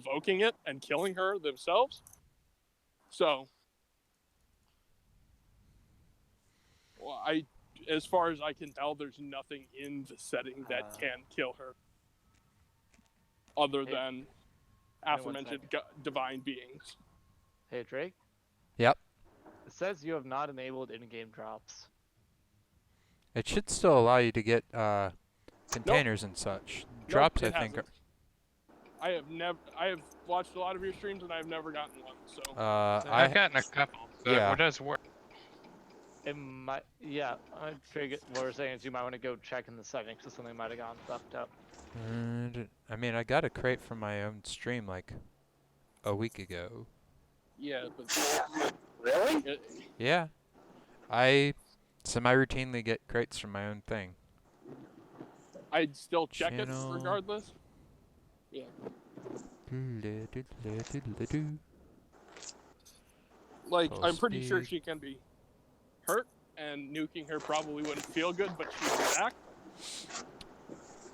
provoking it and killing her themselves. So, well, as far as I can tell, there's nothing in the setting that can kill her, other than aforementioned divine beings. Hey, Drake? Yep. It says you have not enabled in-game drops. It should still allow you to get containers and such. Drops, I think. I have watched a lot of your streams and I've never gotten one. So I've gotten a couple. So yeah. It does work. It might, yeah. Drake, what we're saying is you might want to go check in the settings because something might have gone fucked up. I mean, I got a crate from my own stream like a week ago. Yeah, but Really? Yeah. I semi-routinely get crates from my own thing. I'd still check it regardless. Yeah. Like, I'm pretty sure she can be hurt, and nuking her probably wouldn't feel good, but she's back.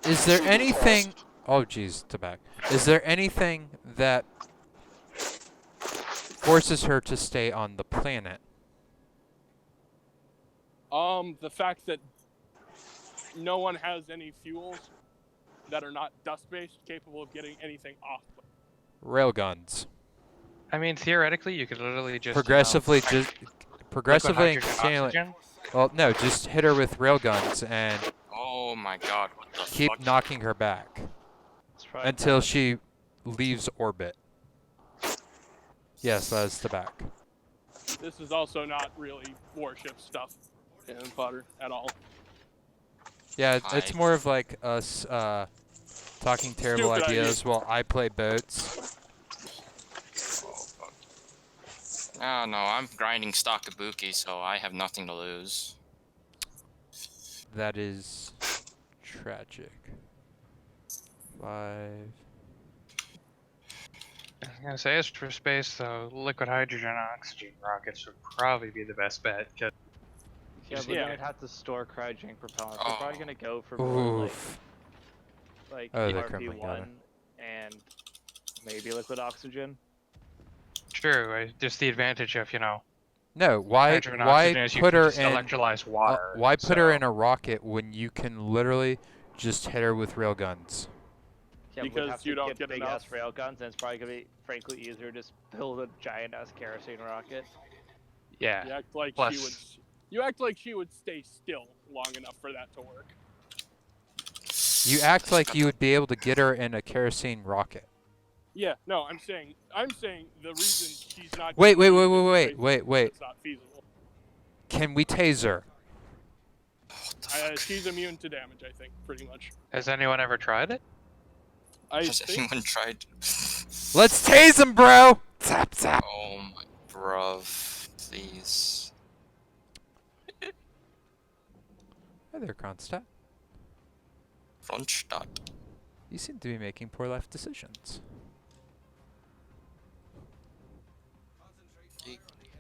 Is there anything... Oh, jeez, tobacco. Is there anything that forces her to stay on the planet? The fact that no one has any fuels that are not dust-based capable of getting anything off. Railguns. I mean, theoretically, you could literally just progressively hydrogen continually. oxygen? Well, no, just hit her with railguns and Oh my god, what the keep fuck? knocking her back until she leaves orbit. Yes, that is the back. This is also not really warship stuff in fodder at all. Yeah, it's more of like us talking terrible Stupid ideas while I play boats. Oh no, I'm grinding stock kabuki, so I have nothing to lose. That is tragic. 5. I was gonna say, as for space, though, liquid hydrogen oxygen rockets would probably be the best bet. Yeah, but then you'd have to store cryogenic propellants. We're probably gonna go for more Oof. like Oh, they're crumbling RP1 down. and maybe liquid oxygen. True, just the advantage of, you know... No, why hydrogen oxygen is you put can her just in electrolyze water? why put her in a rocket when you can literally just hit her with railguns? Yeah, because you don't get big enough ass railguns, and it's probably gonna be frankly easier to just build a giant ass kerosene rocket. Yeah. You act like Plus, she would. You act like she would stay still long enough for that to work. You act like you would be able to get her in a kerosene rocket. Yeah, no, I'm saying the reason she's not. Wait. It's not feasible. Can we tase her? She's immune to damage, I think, pretty much. has anyone ever tried it? Has anyone tried? Let's tase him, bro! Zap, zap. Oh my bruv, please. Hi there, Kronstadt. Frontstadt. You seem to be making poor life decisions.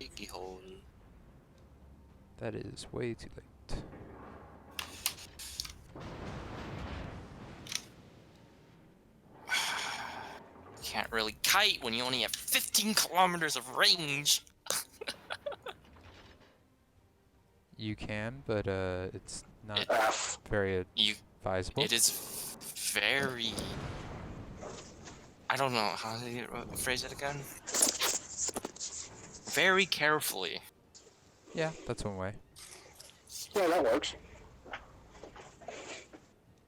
Icky hole. That is way too late. Can't really kite when you only have 15 kilometers of range. You can, but it's not very advisable. It is very... I don't know, how do you phrase it again? Very carefully. Yeah, that's one way. Yeah, that works.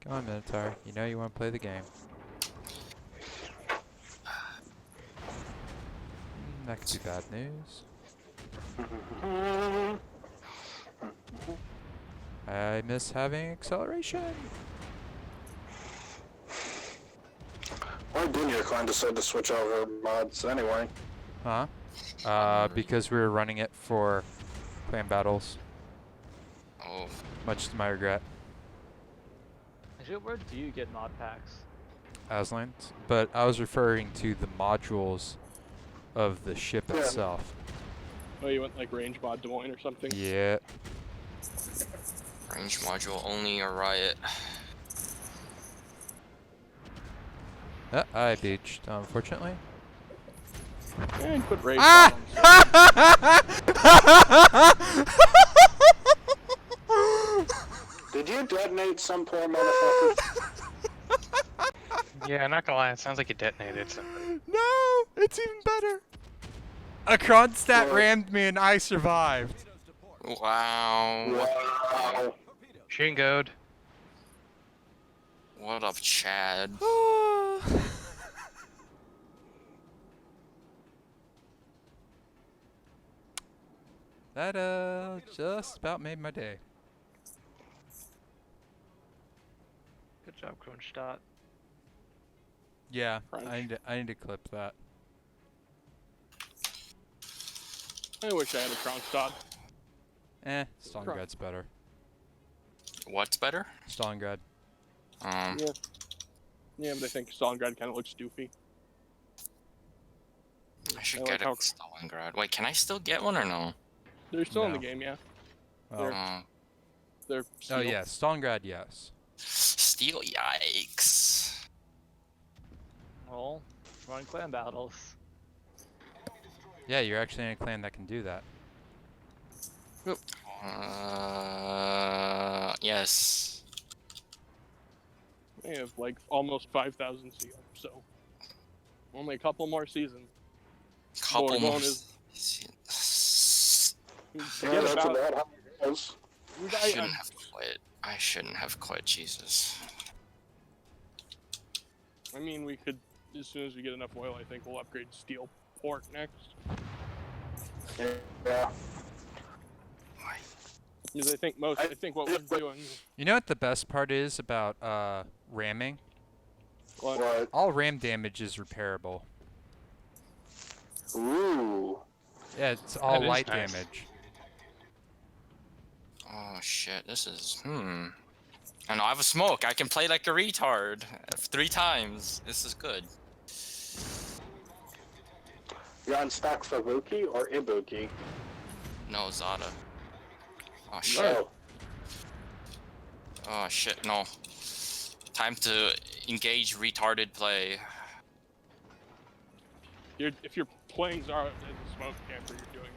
Come on, Minotaur. You know you want to play the game. That could be bad news. I miss having acceleration. Why didn't your client decide to switch over mods anyway? Huh? Because we were running it for clan battles. Oh. Much to my regret. Actually, where do you get mod packs? Aslan. But I was referring to the modules of the ship itself. Oh, you went like range mod Des Moines or something? Yeah. Range module only a riot. I beached, unfortunately. And put rage Ah! Did you detonate some poor motherfucker? Yeah, not gonna lie, it sounds like you detonated somebody. No! It's even better! A Kronstadt What? rammed me and I survived. Wow. Wow. Shingoed. What up, Chad? That just about made my day. Good job, Kronstadt. Yeah, Crunch. I need to clip that. I wish I had a Kronstadt. Stalingrad's better. What's better? Stalingrad. Um, Yeah. Yeah, but I think Stalingrad kind of looks doofy. I should I get like a how- Stalingrad. Wait, can I still get one or no? They're still in the No. game, yeah. Oh, They're oh sealed. yeah, Stalingrad, yes. Steel, yikes. Well, run clan battles. Yeah, you're actually in a clan that can do that. Yes. They have like almost 5,000 sealed, so only a couple more seasons. Couple Going more. is- Yeah, Forget that's about about how it goes. I shouldn't have quit. I shouldn't have quit, Jesus. I mean, we could, as soon as we get enough oil, I think we'll upgrade steel port next. Yeah. Because I think what we're doing. You know what the best part is about ramming? What? All ram damage is repairable. Ooh. Yeah, it's all is light nice. damage. Oh shit, this is I know I have a smoke. I can play like a retard 3 times. This is good. You're on stock for Ibuki or Ibuki? No, Zada. Oh shit. Oh. Oh shit, no. Time to engage retarded play. If you're playing Zara as a smoke camper, you're doing.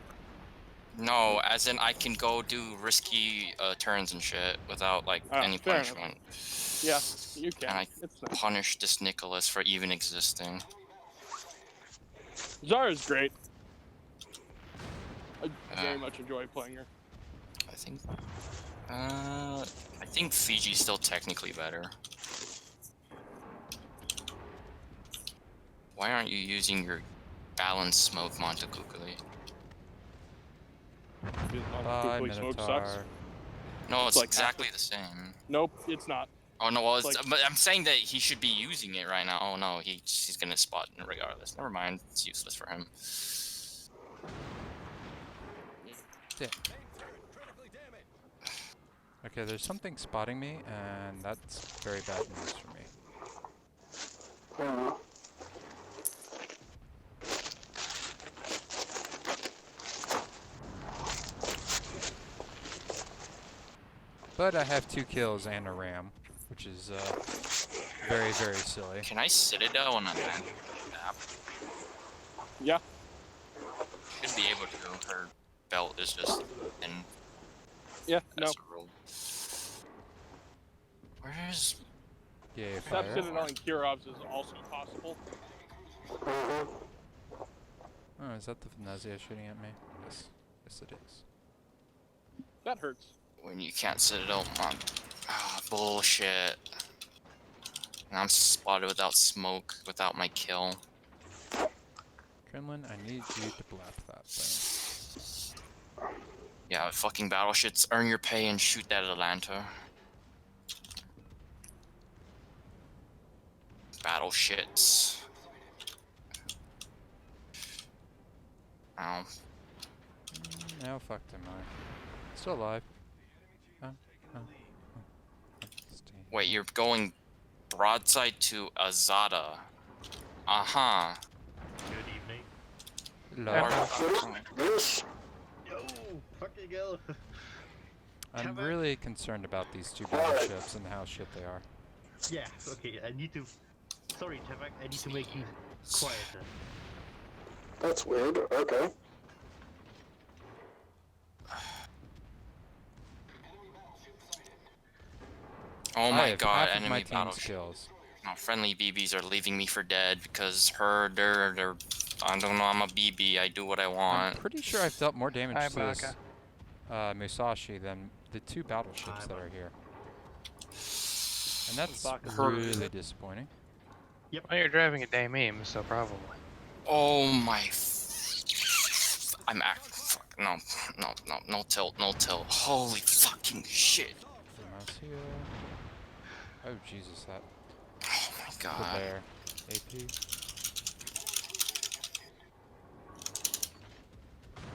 No, as in I can go do risky turns and shit without like Ah, any fair enough. punishment. Yeah, you can. And I It's nice. punish this Nicholas for even existing. Zara's great. I very much enjoy playing her. I think Fiji's still technically better. Why aren't you using your balanced smoke Montecuccoli? Because Bye, Montecuccoli smoke sucks. Minotaur. No, it's like exactly the same. Nope, it's not. Oh no, well, it's, like- but I'm saying that he should be using it right now. Oh no, he's gonna spot it regardless. Never mind, it's useless for him. Damn. Okay, there's something spotting me, and that's very bad news for me. But I have 2 kills and a ram, which is very, very silly. Can I Citadel on a map? Yeah. Should be able to. Her belt is just in. Yeah. No. casserole. Where's Yay, Tap fire. Citadel and Kirov's is also possible. Oh, is that the Venezia shooting at me? Yes. Yes, it is. That hurts. when you can't Citadel on? Ah, bullshit. And I'm spotted without smoke, without my kill. Kremlin, I need you to blap that thing. Yeah, fucking battleships, earn your pay and shoot that Atlanta. Battleships. Ow. How fucked am I? Still alive. Stay. Wait, you're going broadside to Azada. Uh-huh. Good evening. Lord. This Yo, fucking go. I'm Come on. really concerned about these two Alright. battleships and how shit they are. Yeah, okay, I need to Sorry, Tevak, I need to make you quieter. That's weird. Okay. Oh I my have god, half of my enemy team's battleship. kills. No, friendly BBs are leaving me for dead because they're I don't know, I'm a BB, I do what I I'm want. pretty sure I've dealt more damage Hi, to this Baka. Musashi than the 2 battleships that are here. And that's Baka's really disappointing. Well, you're driving a Daimim, so probably. Oh my I'm fuck, no tilt, no tilt. Holy fucking shit. Mouse heal. Oh Jesus, that Oh my the god. bear. AP.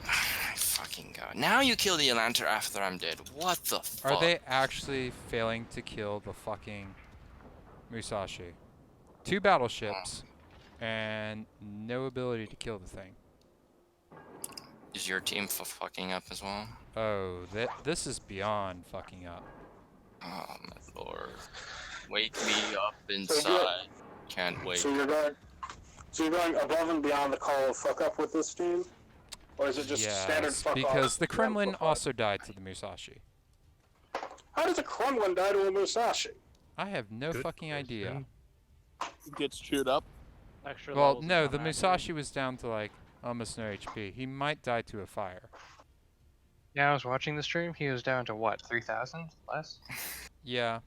My fucking god. Now you kill the Elantra after I'm dead. What the fuck? Are they actually failing to kill the fucking Musashi? 2 battleships and no ability to kill the thing. Is your team fucking up as well? Oh, this is beyond fucking up. Oh my lord. Wake me up inside. Can't wait. So you're going above and beyond the call of fuck up with this team? Or is it just standard Yes, fuck off? because the Kremlin fuck off? also died to the Musashi. How does a Kremlin die to a Musashi? I have no Good fucking idea. question. Gets chewed up. Extra Well, levels no, of the non-accuracy. Musashi was down to like almost no HP. He might die to a fire. Yeah, I was watching the stream. He was down to what, 3,000 less? Yeah.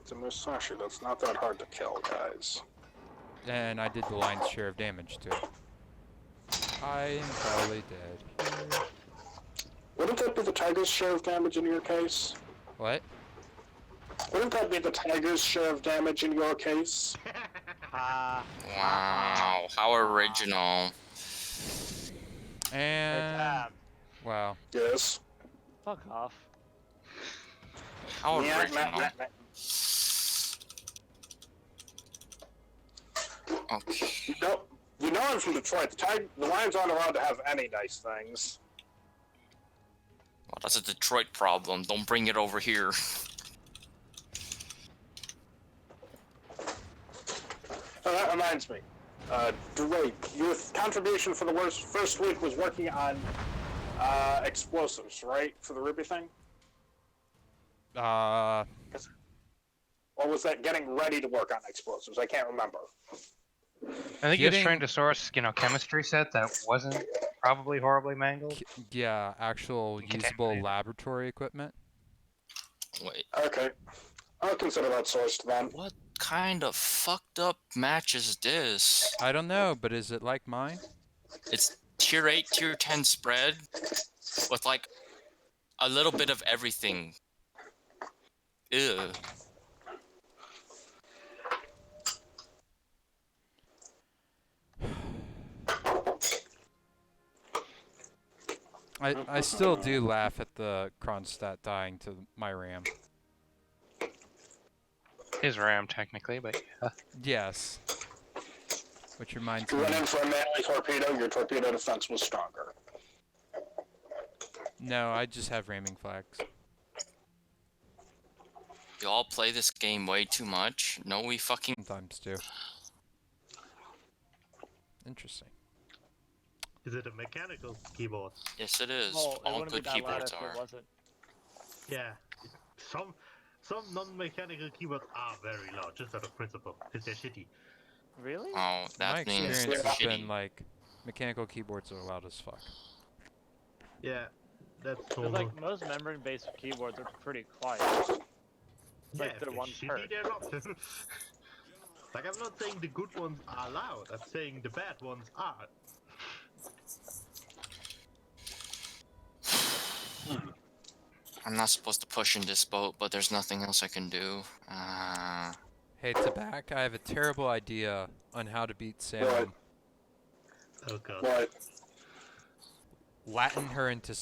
It's a Musashi. That's not that hard to kill, guys. And I did the lion's share of damage to it. I am probably dead here. Wouldn't that be the Tiger's share of damage in your case? What? Wouldn't that be the Tiger's share of damage in your case? Ah, Wow, how original. And tab. wow. Yes. Fuck off. How Yeah, original. nah. Okay. You know I'm from Detroit. The Lions aren't allowed to have any nice things. Well, that's a Detroit problem. Don't bring it over here. Oh, that reminds me. Drake, your contribution for the first week was working on explosives, right? For the Ruby thing? Or was that getting ready to work on explosives? I can't remember. I think he was Getting- trying to source, chemistry set that wasn't probably horribly mangled. Yeah, actual usable Contaminated. laboratory equipment. Wait, Okay. I'll consider that sourced then. what kind of fucked up match is this? I don't know, but is it like mine? It's tier 8, tier 10 spread with like a little bit of everything. Ew. I still do laugh at the Kronstadt dying to my ram. His RAM, technically, but yeah. Yes. Which reminds If you me. went in for a manly torpedo, your torpedo defense was stronger. No, I just have ramming flags. Y'all play this game way too much. No, we fucking. Sometimes do. Interesting. Is it a mechanical keyboard? Yes, it is. Well, it All wouldn't be good that loud keyboards if are. it wasn't. Yeah. Some non-mechanical keyboards are very loud, just out of principle, because they're shitty. Really? Oh, My that means experience they're has been shitty. like mechanical keyboards are loud as fuck. Yeah, that's Because normal. like most membrane-based keyboards are pretty quiet. Yeah, like if they're they're one shitty, perk. they're not. Like, I'm not saying the good ones are loud, I'm saying the bad ones are. I'm not supposed to push in this boat, but there's nothing else I can do. Hey, Tabak, I have a terrible idea on how to beat Salem. Oh god. What? Latin her into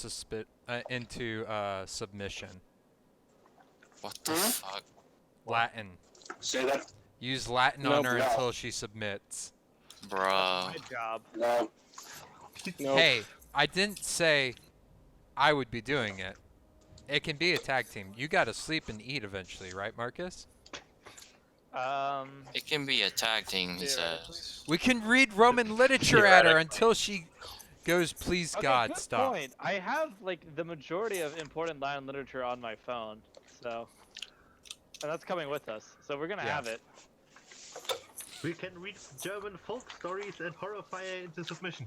submission. What the fuck? Latin. Say that? Use Latin Nope, on her no. until she submits. Bruh. Good job. No. Nope. Hey, I didn't say I would be doing it. It can be a tag team. You gotta sleep and eat eventually, right, Marcus? It can be a tag team, he Theoretically. says. We can read Roman literature at her until she goes, please Okay, God, good stop. point. I have like the majority of important Latin literature on my phone, so and that's coming with us. So we're gonna Yeah. have it. We can read German folk stories and horrify her into submission.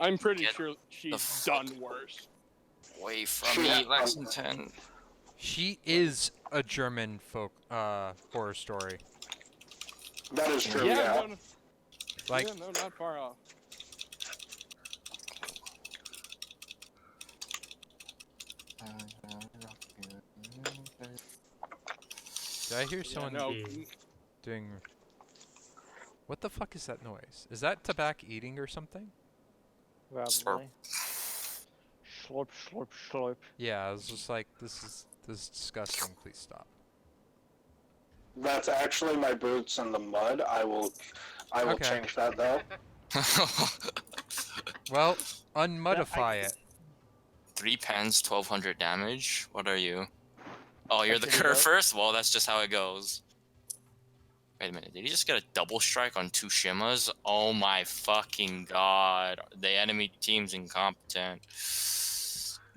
I'm pretty Get sure the she's fuck done worse. away from me, Lexington. She is a German folk horror story. That is true. Yeah, Yeah. no, Like, yeah, no, not far off. did I hear Yeah, someone no, Yeah. doing... What the fuck is that noise? Is that tobacco eating or something? Probably. Slurp, slurp, slurp. Yeah, I was just like, this is disgusting. Please stop. That's actually my boots in the mud. I will Okay. change that though. Well, unmudify it. 3 pens, 1200 damage. What are you? Oh, you're the That's pretty curve low. first? Well, that's just how it goes. Wait a minute, did he just get a double strike on 2 Shimas? Oh my fucking god. The enemy team's incompetent.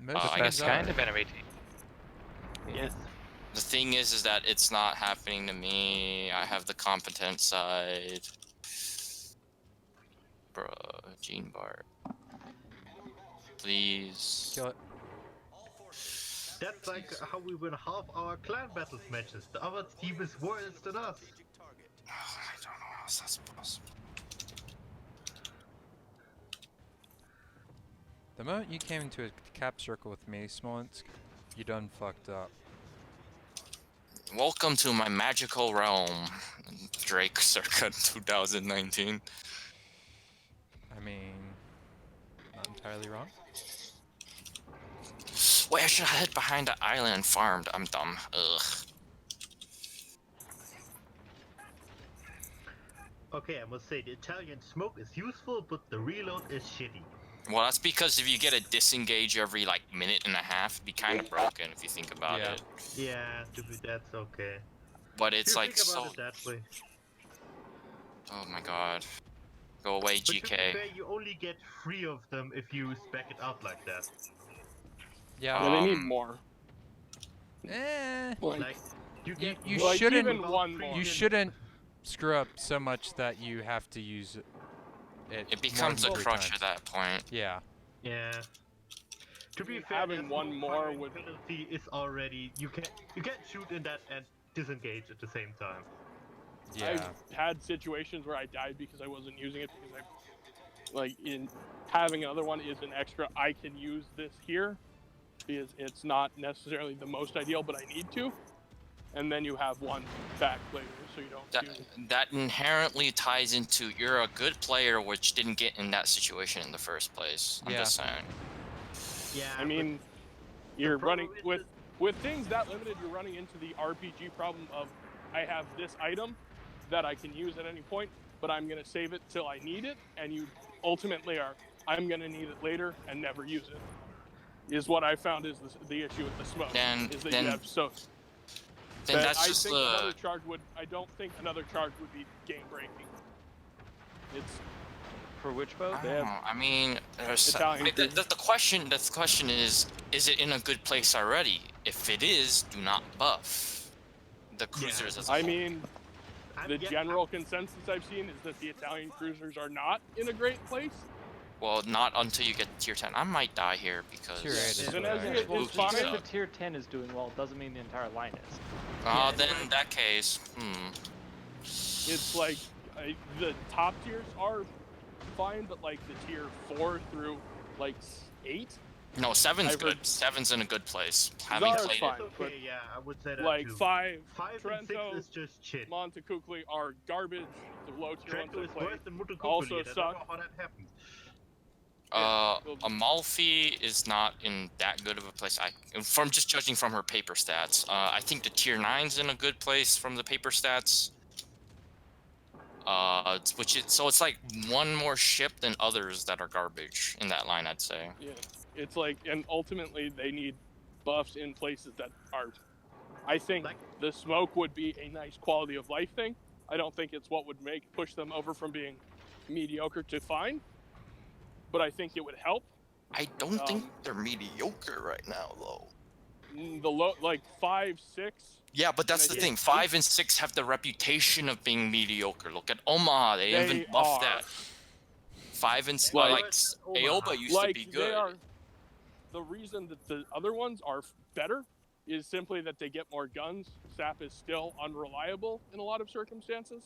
Most I things guess are. Kind of enemy team. Yes. The thing is that it's not happening to me. I have the competent side. Bruh, Gene Bart. Please. Kill it. That's like how we win half our clan battles matches. The other team is worse than us. I don't know how that's possible. The moment you came into a cap circle with me, Smolensk, you done fucked up. Welcome to my magical realm, Drake circa 2019. I mean, not entirely wrong. Wait, I should have hid behind the island and farmed. I'm dumb. Ugh. Okay, I must say the Italian smoke is useful, but the reload is shitty. Well, that's because if you get a disengage every like minute and a half, it'd be kind of broken if you think about Yeah. it. Yeah, that's okay. But it's If you like think so. about it that way. Oh my god. Go away, But to be GK. fair, you only get 3 of them if you spec it out like that. Yeah. Yeah, they need Um, more. Eh. Like, Like, you get you like shouldn't- even one more. You shouldn't screw up so much that you have to use it. It becomes a more than 3 crutch times. at that point. Yeah. Yeah. To be mean, fair, having there's one no more firing would- penalty is already you can't shoot in that and disengage at the same time. Yeah. I've had situations where I died because I wasn't using it because in having another one is an extra. I can use this here because it's not necessarily the most ideal, but I need to. And then you have one back later, so you don't. That that inherently ties into you're a good player, which didn't get in that situation in the first place. I'm Yeah. just saying. Yeah. I mean, you're problem running is with things that limited. You're running into the RPG problem of I have this item that I can use at any point, but I'm gonna save it till I need it, and you ultimately are I'm gonna need it later and never use it. Is what I found is the issue with the smoke. Then- is that then- you have so. Then But that's I just think the. another charge would. I don't think another charge would be game breaking. It's For which boat? I don't know. I mean, Italian the question. The question is it in a good place already? If it is, do not buff the cruisers as a I whole. mean, the general consensus I've seen is that the Italian cruisers are not in a great place. Well, not until you get to tier 10. I might die here because. Tier 8 is Then what as I you heard. get Well, it's Spooky fine. zone. if the tier 10 is doing well, doesn't mean the entire line is. Then in that case, It's like the top tiers are fine, but like the tier 4 through like 8, No, 7's I've good. heard- 7's in a good place. Having Zara's played fine. it. It's okay, yeah, I would say that like too. 5, 5 and 6 Trento, is just shit. Montecukli are garbage. The low tier ones Trento I is played. worse than Mutukukuli. also I don't suck. know how that happened. Amalfi is not in that good of a place. From just judging from her paper stats, I think the tier 9's in a good place from the paper stats. So it's like one more ship than others that are garbage in that line, I'd say. Yeah, it's like, and ultimately they need buffs in places that are. I think Like- the smoke would be a nice quality of life thing. I don't think it's what would push them over from being mediocre to fine, but I think it would help. I don't think they're mediocre right now, though. The low, like 5, 6. Yeah, but that's And the I thing. think 5 and 6 have the reputation of being mediocre. Look at Omaha; they They even buffed are. that. 5 and Like- like Aoba used to be They good. are. The reason that the other ones are better is simply that they get more guns. SAP is still unreliable in a lot of circumstances,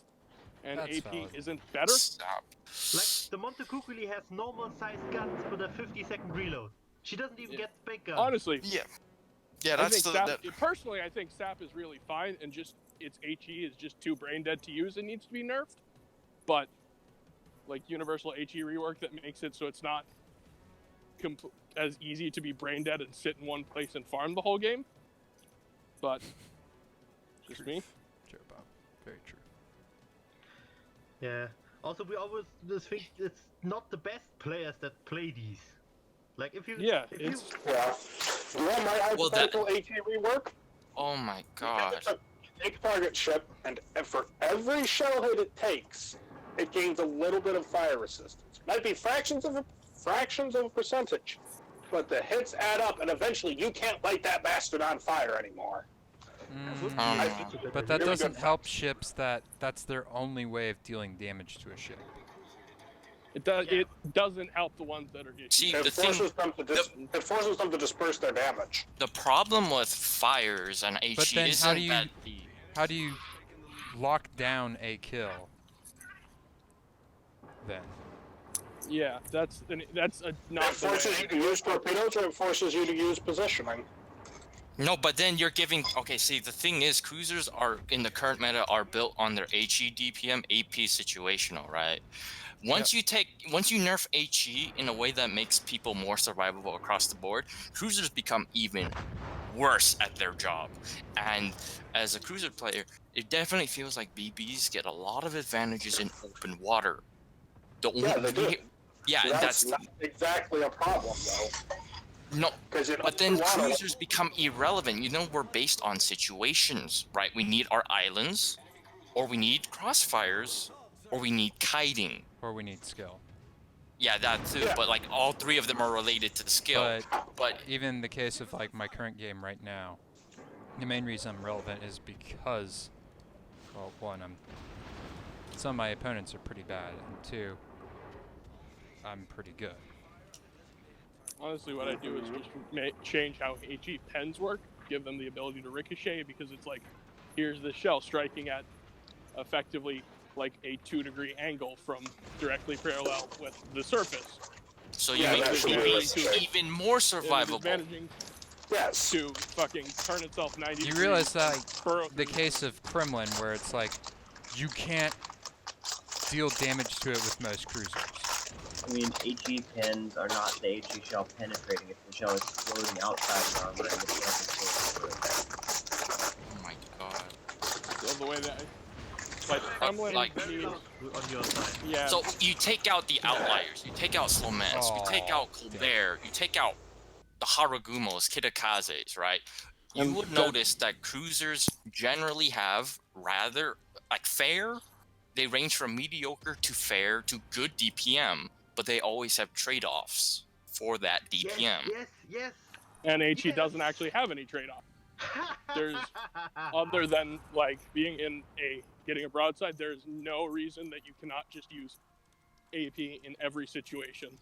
and That's AP valid. isn't better. Stop. Like, the Montecuccoli has normal-sized guns with a 50-second reload. She doesn't even Yeah. get big guns. Honestly, Yeah, I that's think the. SAP, personally, I think SAP is really fine, and just its HE is just too brain dead to use and needs to be nerfed. But like universal HE rework that makes it so it's not as easy to be brain dead and sit in one place and farm the whole game. But just me. True, Bob. Very true. Yeah. Also, we always just think it's not the best players that play these. Like, if you... Yeah, if it's Yeah. You want my Well, that- hypothetical HE rework? Oh my god. Take a target ship, and for every shell hit it takes, it gains a little bit of fire resistance. Might be fractions of a percentage, but the hits add up, and eventually you can't light that bastard on fire anymore. But that Really doesn't good help ships that's their only way of dealing damage to a ship. it does Yeah. it doesn't help the ones that are HE. See, It the thing, forces them to disperse their damage. the problem with fires and HE But then how isn't do you- that the. How do you lock down a kill? Then. Yeah, that's not It the way. forces you to use torpedoes, or it forces you to use positioning. No, but then you're giving. Okay, see, the thing is, cruisers are in the current meta are built on their HE DPM AP situational, right? Once you nerf HE in a way that makes people more survivable across the board, cruisers become even worse at their job. And as a cruiser player, it definitely feels like BBs get a lot of advantages in open water. Yeah, they do. Yeah, That's that's not exactly a problem, though. no. Because But then cruisers become irrelevant. You know, we're based on situations, right? We need our islands, or we need crossfires, or we need kiting. Or we need skill. Yeah, that too. Yeah. But like all three of them are related to the skill. But Even in the case of like my current game right now, the main reason I'm relevant is because, well, one, some of my opponents are pretty bad, and two, I'm pretty good. Honestly, what I do is just change how HE pens work, give them the ability to ricochet, because it's like, here's the shell striking at effectively like a 2-degree angle from directly parallel with the surface. so you Yeah, make that should be BBs right. even more It is survivable. managing Yes. to fucking turn itself 90 You degrees. realize that burrow the through case of Kremlin, where it's like, you can't deal damage to it with most cruisers. I mean, HE pins are not the HE shell penetrating if the shell is floating outside the armor and the shell is floating. Oh my god. So the way that, like, Kremlin like- needs, On your side. yeah. So you take out the outliers. You take out Slomance. You take Oh, out Colbert. You take out the Haragumos, Kitakazes, right? You And would that- notice that cruisers generally have rather like fair. They range from mediocre to fair to good DPM, but they always have trade-offs for that DPM. Yes. and HE Yes. doesn't actually have any trade-off. There's other than like being in getting a broadside, there's no reason that you cannot just use AP in every situation.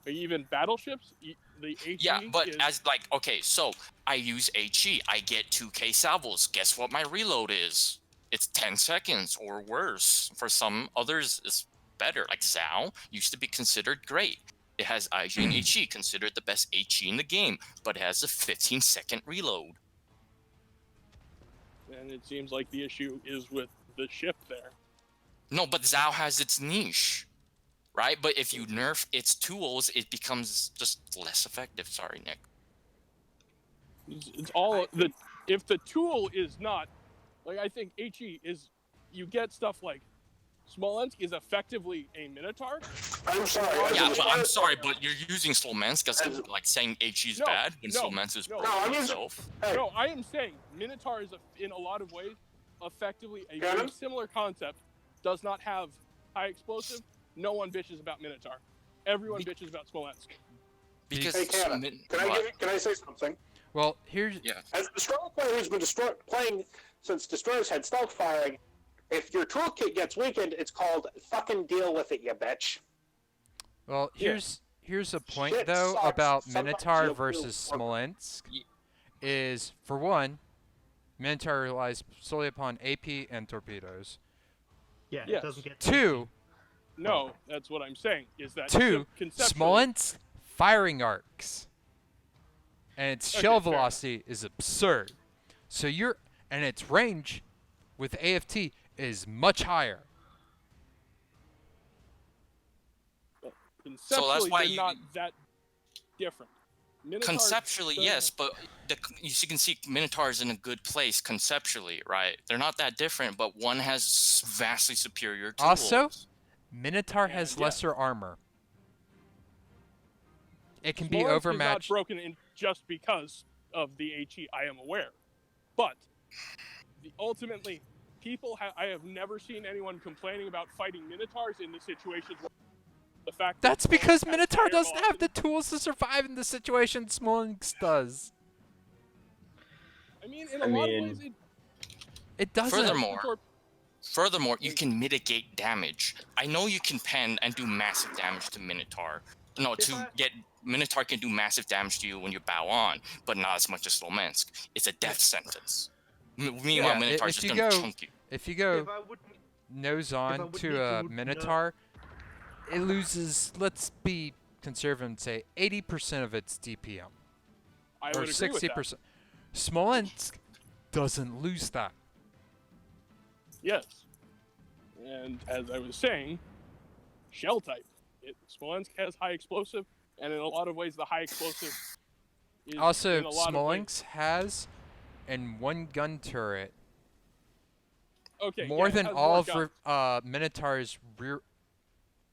Or even battleships, the HE Yeah, but is, as like okay, so I use HE, I get 2k salvos. Guess what my reload is? It's 10 seconds or worse. For some others, it's better. Like Zhao used to be considered great. It has IG and HE, considered the best HE in the game, but it has a 15-second reload. and it seems like the issue is with the ship there. No, but Zhao has its niche, right? But if you nerf its tools, it becomes just less effective. Sorry, Nick. It's all the if the tool is not like, I think HE is, you get stuff like Smolensk is effectively a Minotaur. I'm sorry. Yeah, but I'm sorry, but you're using Slomensk as like saying HE is No, bad when no, Slomensk is no. broken No, I'm using- itself. Hey, No, I am saying Minotaur is, in a lot of ways, effectively a Got very it? similar concept. Does not have high explosive. No one bitches about Minotaur. Everyone bitches about Smolensk. Because hey, Cannon, can I say something? Well, here's yeah. As a Destroyer player who's been playing since Destroyers had stealth firing, if your toolkit gets weakened, it's called fucking deal with it, you bitch. well Yeah. here's a point Shit though sucks. about Sometimes Minotaur you'll versus feel- Smolensk. Ye- Is for one, Minotaur relies solely upon AP and torpedoes. Yeah, Yes. it doesn't get Two, No, that's what I'm saying. Is that two, conceptually, Smolensk firing arcs and its Okay, shell fair velocity is absurd. So and its range with AFT is much higher. conceptually why they're you- not that different. Minotaur Conceptually, doesn't- yes, but you can see Minotaur is in a good place conceptually, right? They're not that different, but one has vastly superior tools. Also, Minotaur has And, yeah. lesser armor. It can be Smolensk overmatched. is not broken in just because of the HE. I am aware, but ultimately, I have never seen anyone complaining about fighting Minotaurs in the situations where the fact that That's because Smolensk has Minotaur higher doesn't have the velocity- tools to survive in the situation Smolensk does. I mean, in a lot of ways, It doesn't. Furthermore, you can mitigate damage. I know you can pen and do massive damage to Minotaur. No, Minotaur can do massive damage to you when you bow on, but not as much as Slomensk. It's a death sentence. Meanwhile, Yeah, Minotaur's if just you gonna go- chunk you. If you go If I wouldn't, nose I on would to need a to Minotaur, it loses, let's be conservative and say 80% of its DPM. I Or would agree with that. 60%. Smolensk doesn't lose that. Yes. And as I was saying, shell type. Smolensk has high explosive, and in a lot of ways, the high explosive is Also, in a lot of ways- Smolensk has, in one gun turret, okay, more yeah, it than has all more of guns. Minotaur's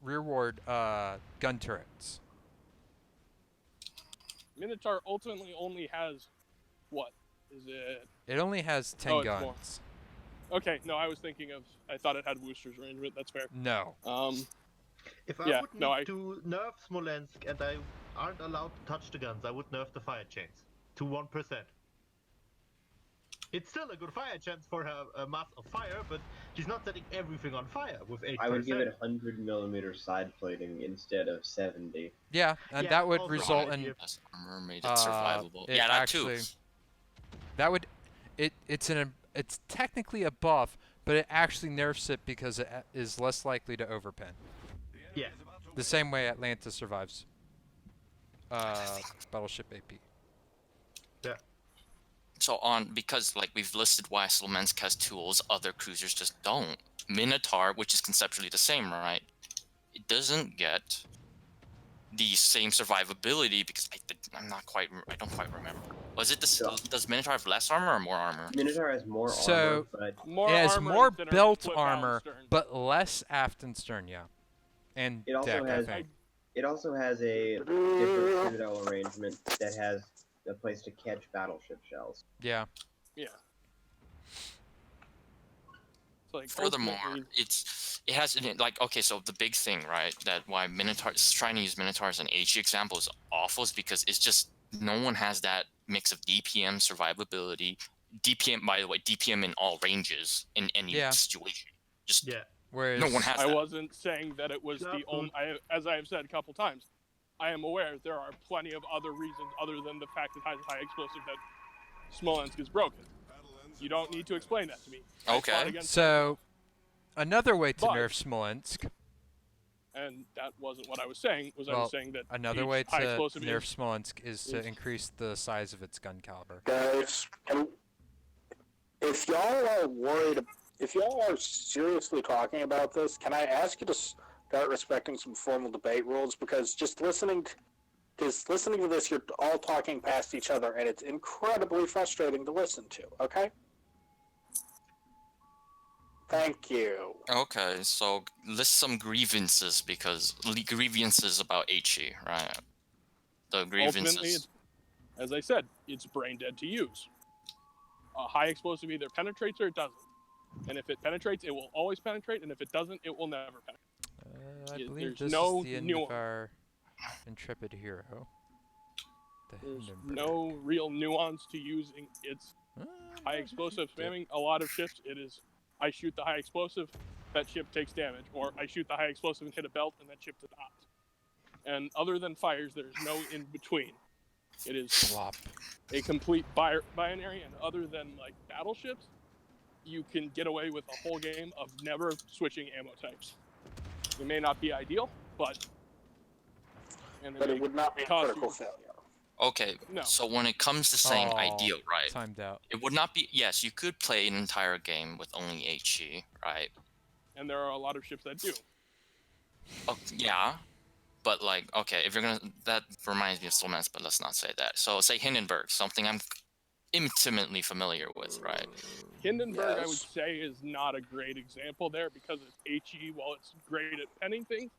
rearward gun turrets. Minotaur ultimately only has what? Is it? It only has 10 Oh, it's more. guns. Okay, no, I was thinking of. I thought it had Wooster's range, but that's fair. No. if I Yeah, would need no, to nerf Smolensk and I aren't allowed to touch the guns, I would nerf the fire chains to 1%. It's still a good fire chance for a mass of fire, but she's not setting everything on fire with 8%. I would give it 100mm side plating instead of 70. Yeah, and Yeah, that would also result high in DPM. That's armor made it survivable. it Yeah, that actually, too. that would, it's technically a buff, but it actually nerfs it because it is less likely to overpin. Yeah. The same way Atlantis survives. Battleship AP. Yeah. So because like we've listed why Slomensk has tools, other cruisers just don't. Minotaur, which is conceptually the same, right? It doesn't get the same survivability because I don't quite remember. Was it does Minotaur have less armor or more armor? Minotaur has more So- armor, but More It has armor more and thinner belt split bow and armor, stern. but less aft and stern, yeah. And it also deck, has I think. it also has a different citadel arrangement that has a place to catch battleship shells. Yeah. Yeah. It's like Furthermore, ultimately- it has like okay, so the big thing, right, that why Minotaur is trying to use Minotaur as an HE example is awful is because it's just no one has that mix of DPM survivability. DPM, by the way, DPM in all ranges in any Yeah. situation. Just Yeah. Whereas no one has I that. wasn't saying that it was the Example. only. As I have said a couple times, I am aware there are plenty of other reasons other than the fact it has high explosive that Smolensk is broken. You don't need to explain that to me. I Okay. fought against So, another way to But- nerf Smolensk, and that wasn't what I was saying. I Well, was saying that another each way high to explosive nerf is- Smolensk is to is- increase the size of its gun caliber. Guys, if y'all are worried, if y'all are seriously talking about this, can I ask you to start respecting some formal debate rules? Because just listening to this, you're all talking past each other, and it's incredibly frustrating to listen to. Okay? Thank you. Okay, so list some grievances grievances about HE, right? The grievances. Ultimately, as I said, it's brain dead to use. A high explosive either penetrates or it doesn't. And if it penetrates, it will always penetrate, and if it doesn't, it will never penetrate. I believe There's this no is the end nuance. of our intrepid hero. The There's Hindenburg. no real nuance to using its Ah, high no, explosive he did. spamming. A lot of ships, it is, I shoot the high explosive, that ship takes damage, or I shoot the high explosive and hit a belt, and that ship does not. And other than fires, there's no in between. It is Flop. a complete binary, and other than like battleships, you can get away with a whole game of never switching ammo types. It may not be ideal, but But it would not be a cost critical you- failure. Okay, No. so when it comes to saying Aw, ideal, right? Timed out. It would not be. Yes, you could play an entire game with only HE, right? and there are a lot of ships that do. Oh, yeah, but like, okay, if you're gonna, that reminds me of Solmens, but let's not say that. So say Hindenburg, something I'm intimately familiar with, right? Hindenburg, I would Yes. say, is not a great example there because it's HE. While it's great at penning things,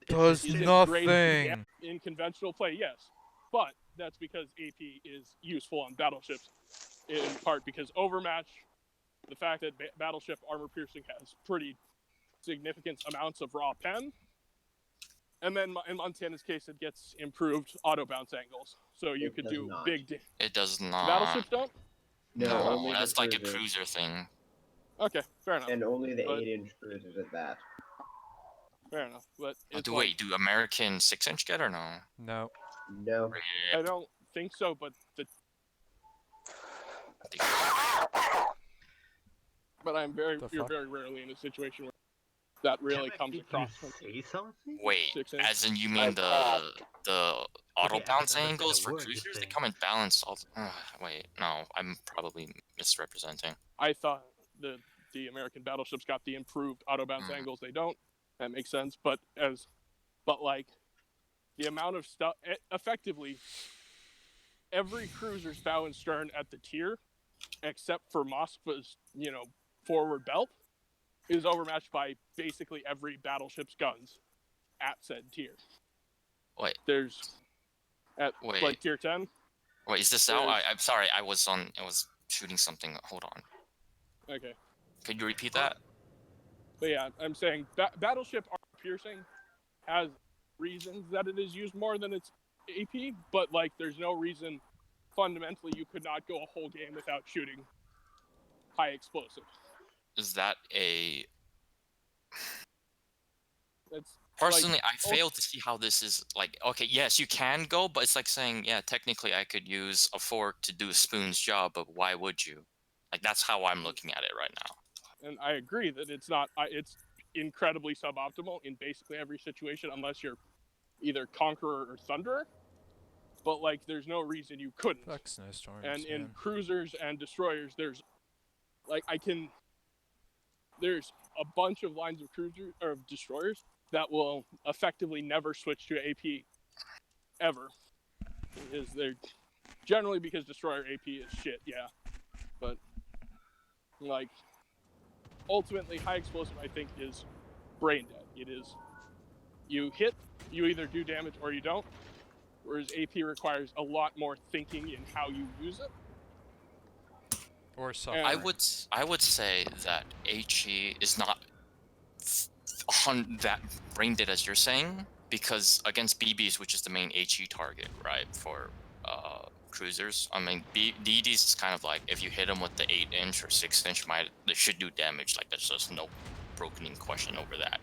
Does isn't nothing. great in conventional play. Yes, but that's because AP is useful on battleships, in part because overmatch. The fact that battleship armor piercing has pretty significant amounts of raw pen, and then in Montana's case, it gets improved auto bounce angles, so you It could does do not. big. It does not. Battleships don't. No, only that's the like a cruisers. cruiser thing. Okay, fair enough. And only the But- 8-inch cruisers at that. Fair enough, but it's Wait, do American 6-inch get or no? No. No. I don't think so, but you're fuck? very rarely in a situation where that really comes across. Say something? Wait, 6-inch. as in you I mean coughed. the auto Okay, I bounce can understand angles a for word you're cruisers? They saying. come in balance all. Wait, no, I'm probably misrepresenting. I thought the American battleships got the improved auto bounce Mm. angles. They don't. That makes sense. But like the amount of stuff, effectively, every cruiser's bow and stern at the tier, except for Moskva's, forward belt, is overmatched by basically every battleship's guns at said tier. Wait, There's at Wait. like tier 10. wait, is this out? There's- I'm sorry, I was shooting something. Hold on. Okay. Could you repeat that? But yeah, I'm saying battleship armor piercing has reasons that it is used more than its AP, but like there's no reason fundamentally you could not go a whole game without shooting high explosive. Is that a That's Personally, I fail to see how this is like. Okay, yes, you can go, but it's like saying, yeah, technically I could use a fork to do a spoon's job, but why would you? Like that's how I'm looking at it right now. and I agree that it's not. It's incredibly suboptimal in basically every situation, unless you're either Conqueror or Thunderer. But like, there's no reason you couldn't. Fuck snowstorms, And in man. cruisers and destroyers, there's there's a bunch of lines of cruisers or destroyers that will effectively never switch to AP ever. They're generally because destroyer AP is shit, yeah. But like ultimately high explosive I think is brain dead. It is you hit, you either do damage or you don't. Whereas AP requires a lot more thinking in how you use it. Or suffering. I would say that HE is not that brain dead as you're saying, because against BBs, which is the main HE target, right, for cruisers. I mean, DDs is kind of like if you hit them with the 8-inch or 6-inch, they should do damage. Like there's just no broken question over that.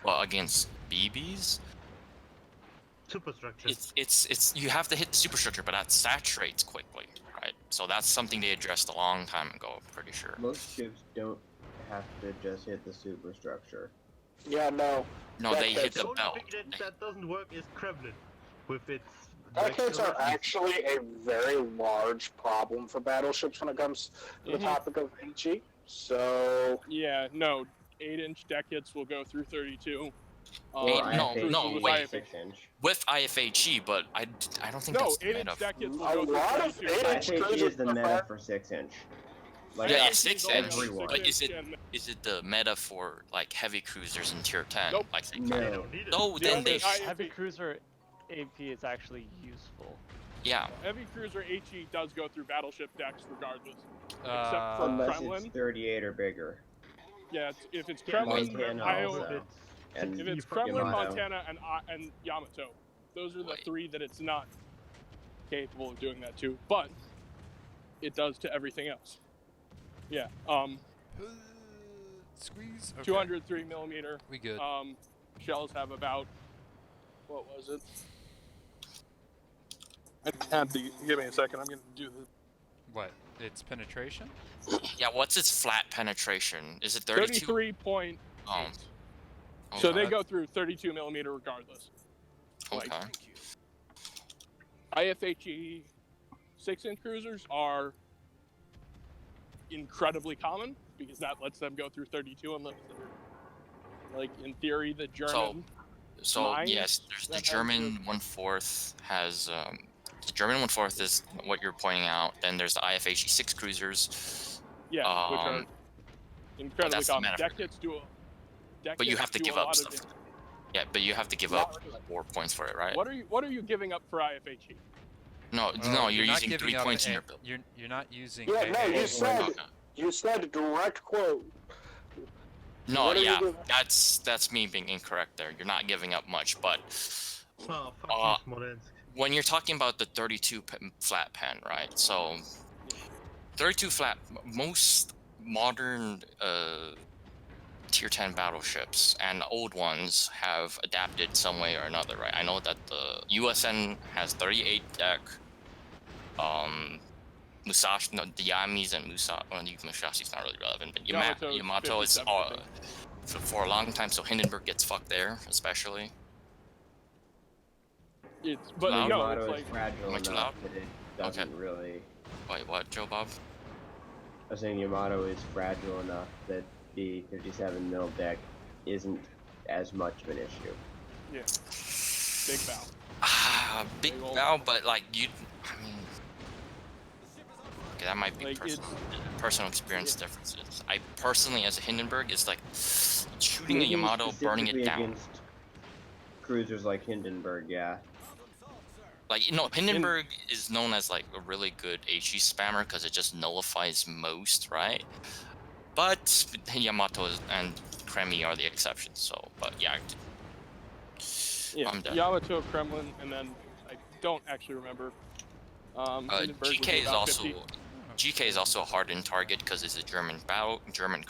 Well, against BBs, Superstructure. it's you have to hit the superstructure, but that saturates quickly, right? So that's something they addressed a long time ago. I'm pretty sure. Most ships don't have to just hit the superstructure. Yeah, no. No, they hit The the only belt. thing that doesn't work is Kremlin, with its. Deckheads are actually a very large problem for battleships when it comes to the topic of HE. So Yeah, no, 8-inch deck hits will go through 32. Wait, no, cruisers no, with wait. IFA. 6-inch. With IFHE, but I don't think No, that's the meta. 8-inch deck hits will a go through lot of 32. 8-inch IFHE cruisers is the meta for 6-inch. Like Yeah, Yeah, it's six only inch. on everyone. But is 6 it inch, and is it the meta for like heavy cruisers in tier 10? Nope. Like they They No. don't need it. no, The then only they Heavy IFA cruiser AP is actually useful. yeah. Heavy cruiser HE does go through battleship decks regardless, except for Unless Kremlin. it's 38 or bigger. Yeah, if it's Yeah, Kremlin, Montana Iowa, also. And if it's fucking Kremlin, Yamato. Montana, and Yamato, those are the Wait. 3 that it's not capable of doing that to, but it does to everything else. Yeah, Squeeze. Okay. 203 millimeter. We good. Shells have about, what was it? I had to, give me a second. I'm gonna do the What? It's penetration? Yeah, what's its flat penetration? Is it 32? 33.8. Oh, So okay. they go through 32 millimeter regardless. Okay. IFHE 6-inch cruisers are incredibly common because that lets them go through 32 unless they're, like, in theory, the German. So mines yes, there's the that has German 1/4 has the German 1/4 is what you're pointing out. Then there's the IFHE 6 cruisers. Yeah, which are incredibly that's the common. meta Deck for it. hits do a. Deck But you hits have to do give a up lot stuff. of different- Yeah, but you have to give Not up really. 4 points for it, right? What are you giving up for IFHE? No, Oh, no, you're not using giving 3 up points in a- your build. You're not using. Yeah, no, you AA. said Okay. you said a direct quote. No, What are you yeah, doing? that's me being incorrect there. You're not giving up much, but Oh, fuck Uh, you, Smolensk. when you're talking about the 32 flat pen, right? So 32 flat, most modern tier 10 battleships and old ones have adapted some way or another, right? I know that the USN has 38 deck. Musashi, no, the Yamis and Musashi's not really relevant, but Yamato's Yamato is 57, I think. for a long time, so Hindenburg gets fucked there, especially. But Loud. no, Yamato it's is like fragile Am I too enough loud? that it doesn't really. Wait, what, Joe Bob? I was saying Yamato is fragile enough that the 57 mil deck isn't as much of an issue. yeah, big bow. Big Big ol'- now, but like you, I mean, okay, that might be Like, personal experience yeah. differences. I personally, as a Hindenburg, is like shooting a Speaking Yamato, burning it specifically down. against cruisers like Hindenburg, yeah. Like, you know, Hindenburg is known as like a really good HE spammer because it just nullifies most, right? But Yamato and Kreml are the exceptions. So, but yeah, Yeah, I'm done. Yamato, Kremlin, and then I don't actually remember. Hindenburg would be GK is about also 50. GK is also a hardened target because it's a German battleship. German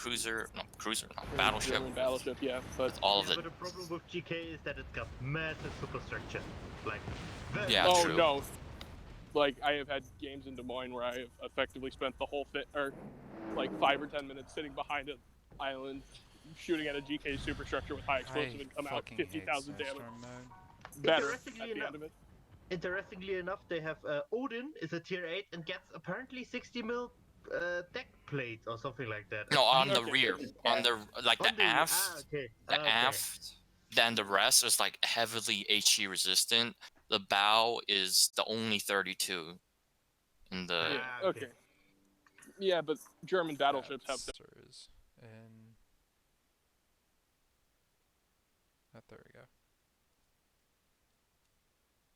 battleship, yeah, but All of Yeah, the but the problem with GK is that it's got massive superstructure. Like, very Yeah, oh true. no, like I have had games in Des Moines where I have effectively spent the whole like 5 or 10 minutes sitting behind an island shooting at a GK superstructure with high explosive and come out fucking hate 50,000 damage snowstorm mode. better at Interestingly the enough- end of it. Interestingly enough, they have Odin is a tier 8 and gets apparently 60 mil deck plate or something like that. no on the Okay. rear, on the like the On aft, okay. the okay. aft. Then the rest is like heavily HE resistant. The bow is the only 32 in the. Yeah, Ah, okay. okay. Yeah, but German battleships have Masters and there we go.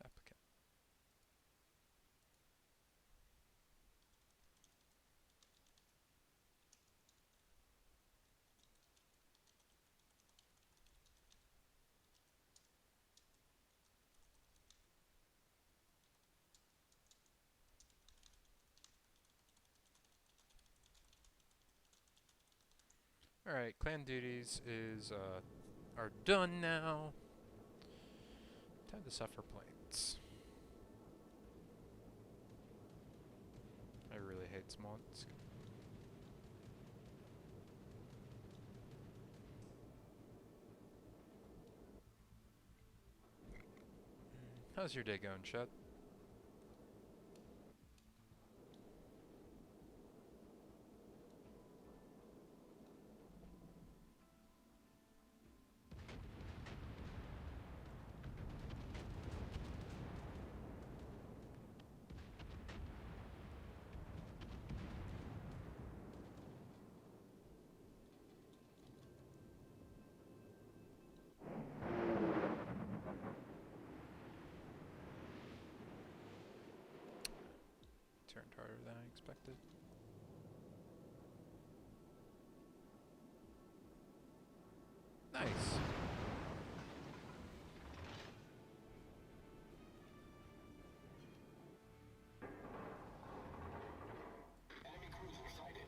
Applicant. Alright, clan duties are done now. Time to suffer planes. I really hate Smolensk. How's your day going, Chet? turned harder than I expected. Nice.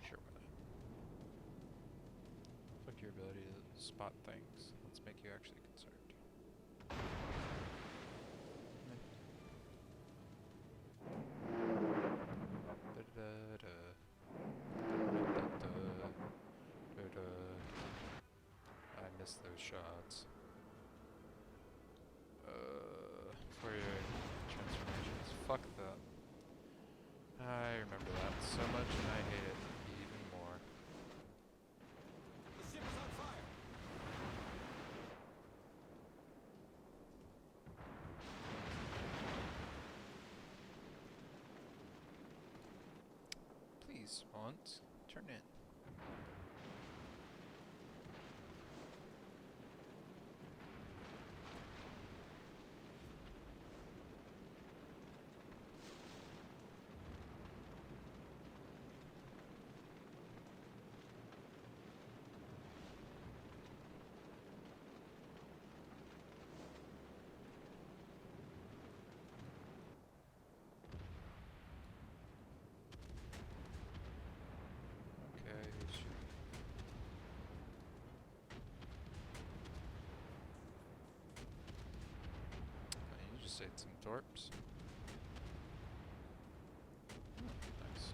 Sure, why not? Fuck your ability to spot things. Let's make you actually concerned. I missed those shots. For your transformations. Fuck that. I remember that so much and I hate it even more. The ship is on fire. Please, once, turn in. Okay, sure. You just ate some torps. Nice.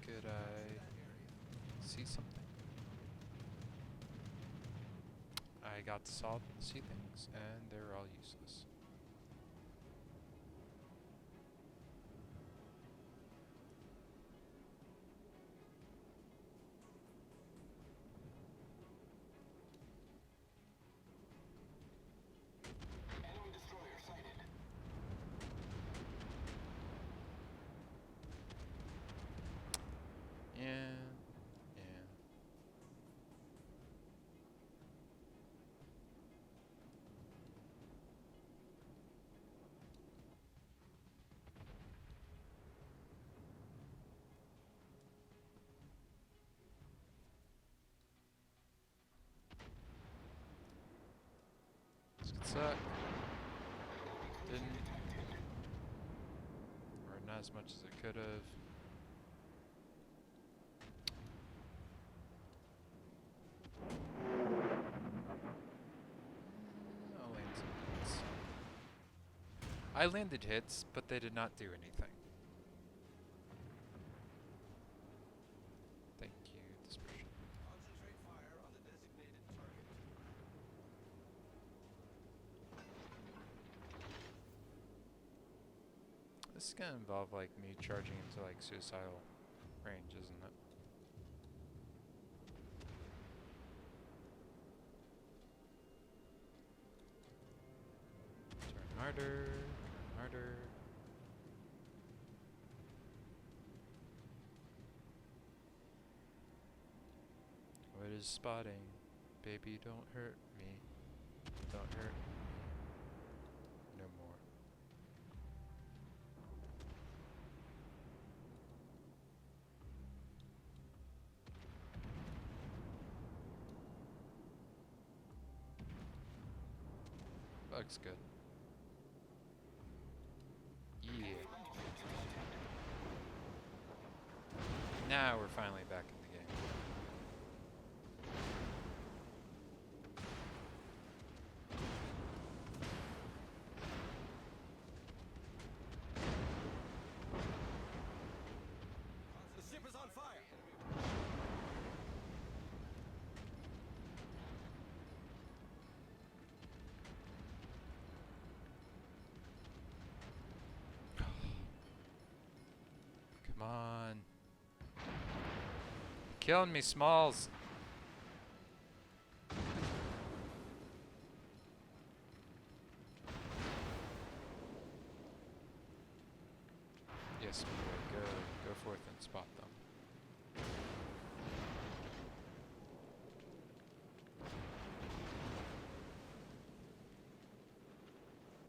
Could I see something? I got to see things, and they're all useless. Enemy destroyer sighted. Yeah. This could suck. Didn't. Or not as much as it could have. I'll land some hits. I landed hits, but they did not do anything. Thank you, dispersion. Concentrate fire on the designated target. This is gonna involve like me charging into like suicidal range, isn't it? Turn harder, turn harder. What is spotting? Baby, don't hurt me. Don't hurt me. No more. Looks good. Yeah. Now we're finally back in the game. The ship is on fire. Come on. Killing me, Smalls. a speedway. Go forth and spot them.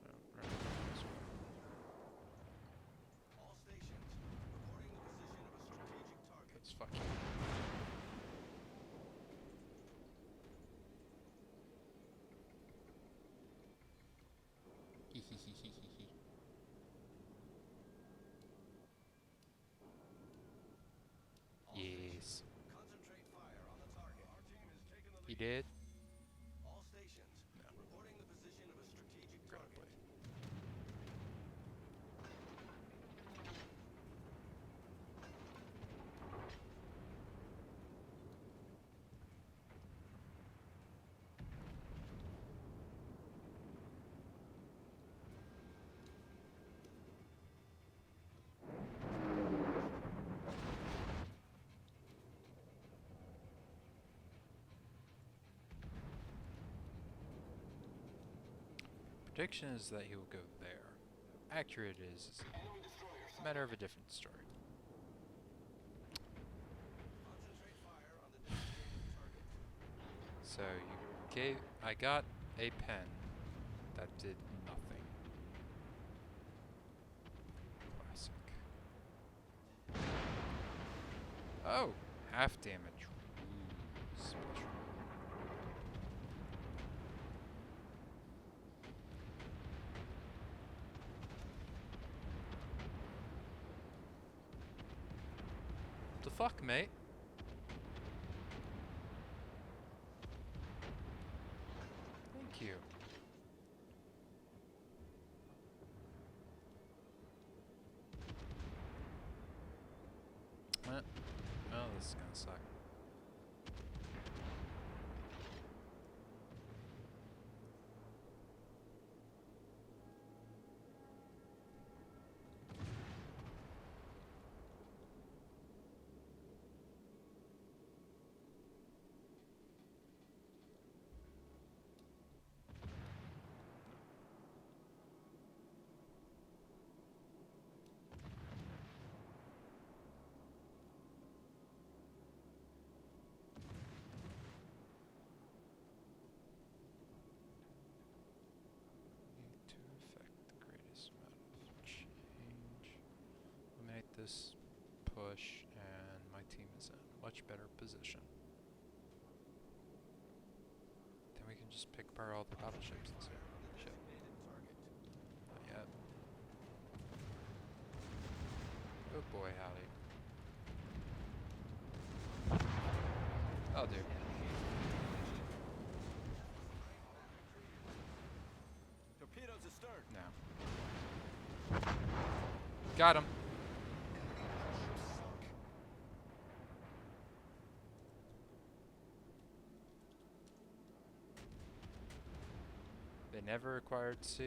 Oh, right this way. All stations reporting the position of a strategic target. Let's fuck you. Hehehehehe. All Yes. stations, concentrate fire on the target. Our team has taken the He lead. did? All stations No. reporting the position of a strategic target. Incredibly. Prediction is that he will go there. How accurate it is Enemy destroyer a sighted. matter of a different story. Concentrate fire on the designated target. So I got a pen that did nothing. Classic. Oh, half damage. Ooh, special. The fuck, mate? Thank you. Oh, this is gonna suck. Need to affect the greatest amount of change. Eliminate this push, and my team is in a much better position. Then we can just pick apart all the battleships and see. Shit. Not yet. Oh boy, howdy. Oh, dude. Torpedoes astern. No. Got him. They never acquired C,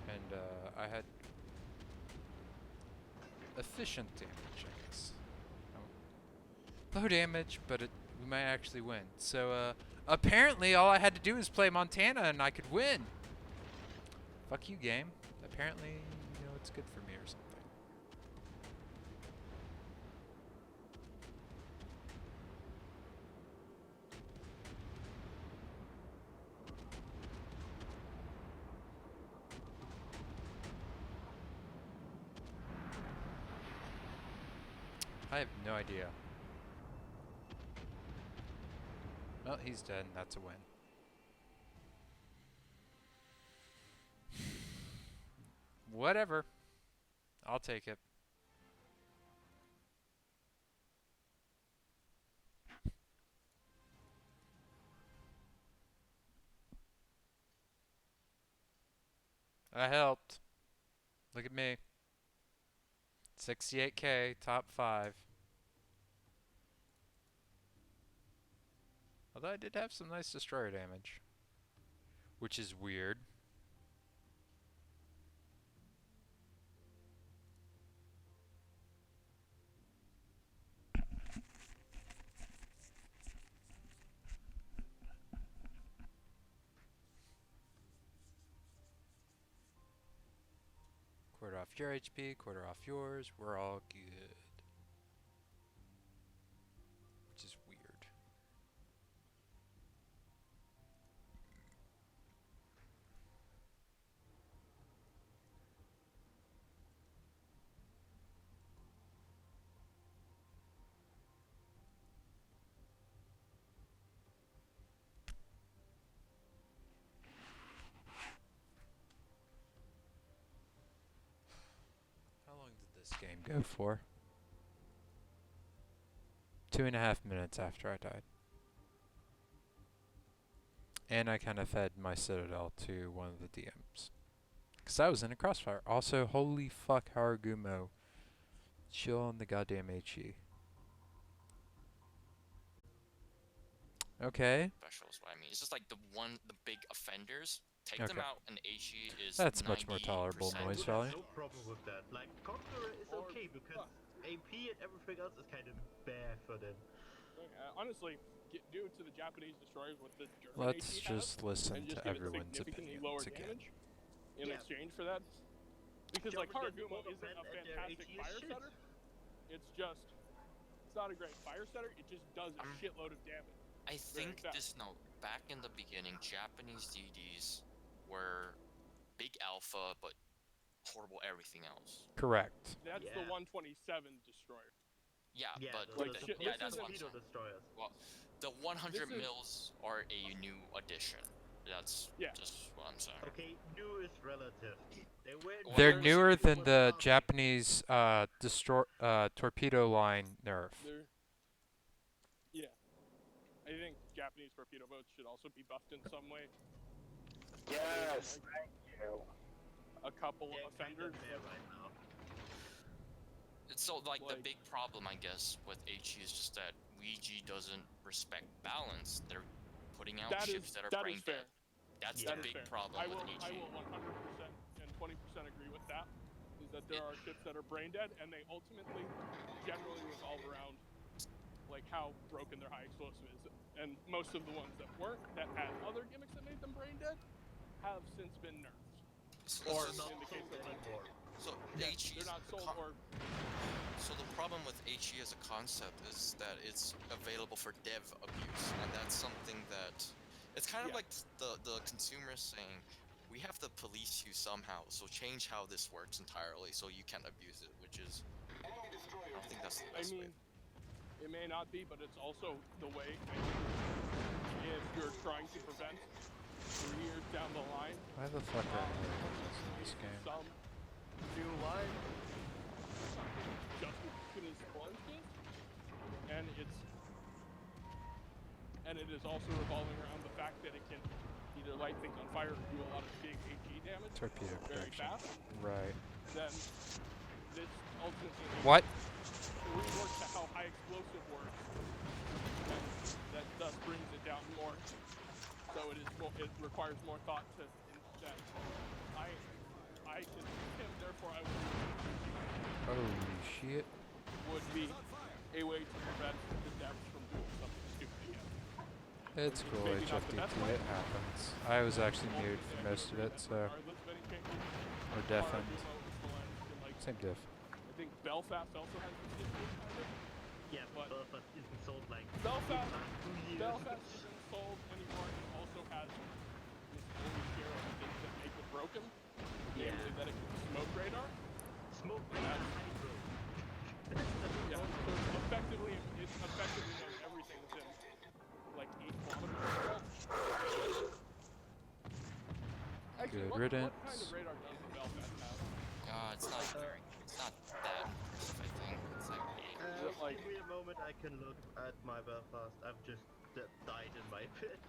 and I had efficient damage, I guess. Low damage, but we might actually win. So apparently all I had to do was play Montana and I could win. Fuck you, game. Apparently, you know, it's good for me or something. I have no idea. Well, he's dead, and that's a win. Whatever. I'll take it. I helped. Look at me. 68k, top 5. Although I did have some nice destroyer damage. Which is weird. Quarter off your HP, quarter off yours. We're all good. Which is weird. How long did this game go for? 2.5 minutes after I died. And I kind of fed my Citadel to one of the DMs. Because I was in a crossfire. Also, holy fuck, Haragumo. Chill on the goddamn HE. Okay. Special is what I mean. It's just like the big offenders. Take them Okay. out, and HE is That's much more tolerable 90%. noise I would value. have no problem with that. Like, Conqueror is Or- okay because AP and everything else is kind of bad for them. Honestly, due to the Japanese destroyers with the German Let's HE has, just listen and just to give it everyone's significantly opinions lower again. damage in Yeah. exchange for that. Because like German gets Haragumo more isn't a offend and their fantastic HE is fire shit. setter. It's not a great fire setter. It just does a shitload of damage. I think fast. back in the beginning, Japanese DDs were big alpha, but horrible everything else. Correct. That's the Yeah. 127 destroyer. Yeah, Yeah, but the, like the, shit- the yeah, that's what I'm torpedo saying. destroyers. Well, the 100 This is- mils are a new addition. That's Yeah. just what I'm saying. Okay, new is relative. They were Well, They're there's- newer than was the not- Japanese torpedo line nerf. Yeah. I think Japanese torpedo boats should also be buffed in some way. Yes, thank you. A couple They're kind of offenders. there right now. So, like, the Like- big problem, I guess, with HE is just that Ouija doesn't respect balance. They're putting out That ships is that are that brain is fair. dead. That's Yeah. the That is big fair. problem I with will HE. 100% and 20% agree with that. Is that there are ships that are brain dead, and they ultimately generally revolve around like how broken their high explosive is. And most of the ones that weren't, that had other gimmicks that made them brain dead, have since been nerfed. Or in not the case sold of Red anymore. So, Yeah, HE they're is not a sold or So the problem with HE as a concept is that it's available for dev abuse, and that's something that it's kind of Yeah. like the consumers saying, we have to police you somehow, so change how this works entirely so you can't abuse it, which is I don't think that's the I best way. mean, it may not be, but it's also the way. I think, if you're trying to prevent 3 years down the line, Why the fuck are in this game? some new line, just as good as Splunge is, and it is also revolving around the fact that it can either light things on fire or do a lot of big HE damage Torpedo very protection. fast. Right. Then this ultimately What? reworks to how high explosive works, and that thus brings it down more. So it requires more thought to that. I can him, therefore I Holy shit. would be a way to prevent the devs from doing something stupid again. It's cool, Maybe not the best HFTP, way. it happens. I was actually muted for most of it, so. Regardless of any changes, Or deafened. Haragumo, Smolensk, and, like, Same diff. I think Belfast also has this issue, kind of. Yeah, But- Belfast isn't sold like Belfast, last 2 years. Belfast isn't sold anymore. It also has this only share of things that make it broken. Yeah. Namely that it can smoke radar. Smoke That's- hydro. Yeah, so it effectively knows everything within like 8 kilometers. Actually, Good what riddance. kind of radar does Belfast have? It's not that impressive, I think. It's like like- Give me a moment, I can look at my Belfast. I've just died in my pit.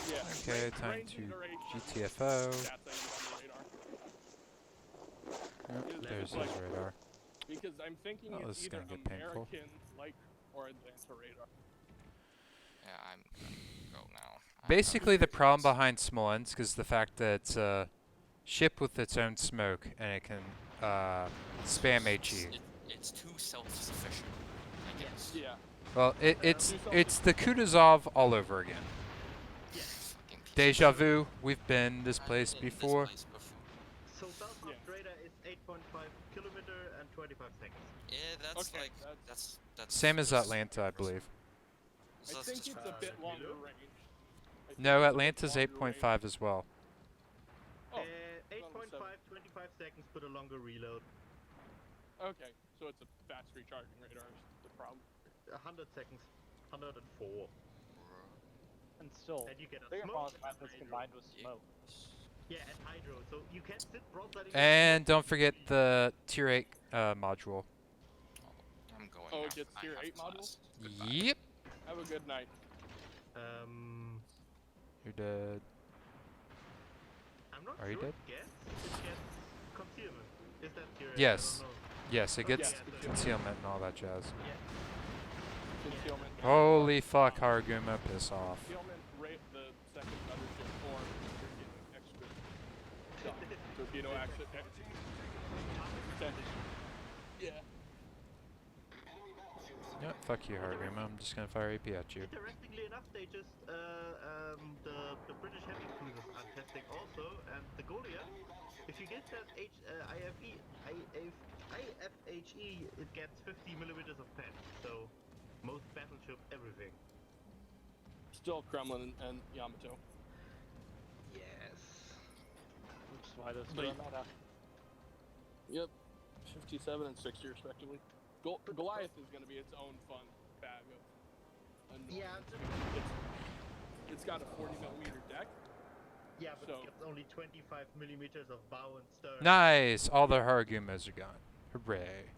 Yeah. Okay, range- time range to and duration GTFO. stats I use on the radar. Yep, Is there's like- his radar. Because I'm thinking Oh, this it's is either gonna get painful. American like or Atlanta radar. yeah, I'm gonna go now. Basically, the problem behind Smolensk is the fact that it's a ship with its own smoke, and it can spam HE. It's too self-sufficient, I guess. Yeah. Well, it's the Kutuzov all over again. Fucking piece of Deja shit. vu. We've been this I've place been in this before. place before. So Belfast Yeah. 25 seconds. Yeah, that's Okay, like that's- that's Same as this- Atlanta, I believe. so I that's think just it's a right. bit longer Reload? range. I think No, it's a bit Atlanta's longer range. 8.5 as well. Oh, 8.5, 25 seconds, put a longer reload. okay, so it's a fast recharging radar is the problem. 100 seconds, 104. And still, And you get a bigger smoke problem and is hydro. combined with smoke. Yeah, and hydro, so you can sit broadside. And don't forget the Tier 8 module. I'm going Oh, now. it gets I tier have 8 class. modules? Goodbye. Yep. Have a good night. You're dead. I'm not Are you sure. dead? It gets concealment. Is that tier 8? Yes. I don't know. Yes, it Okay, gets yeah, so- concealment and all that jazz. Concealment. Holy fuck, Harguma, piss off. Concealment rate the second mothership form. You're getting extra torpedo access. Percentage. Yeah. Yeah, fuck you, Harguma. I'm just gonna fire AP at you. Interestingly enough, they just the British heavy cruisers are testing also, and the Goliath. If you get that IFHE, it gets 50 millimeters of pen. So most battleship, everything. Still Kremlin and Yamato. Yes. Which is why those two But- are meta. Yep. 57 and 60 respectively. Goliath is going to be its own fun bag of annoyance. Yeah. It's got a 40 millimeter deck. Yeah, but So- it gets only 25 millimeters of bow and stern. Nice! All the Hargumas are gone. Hooray.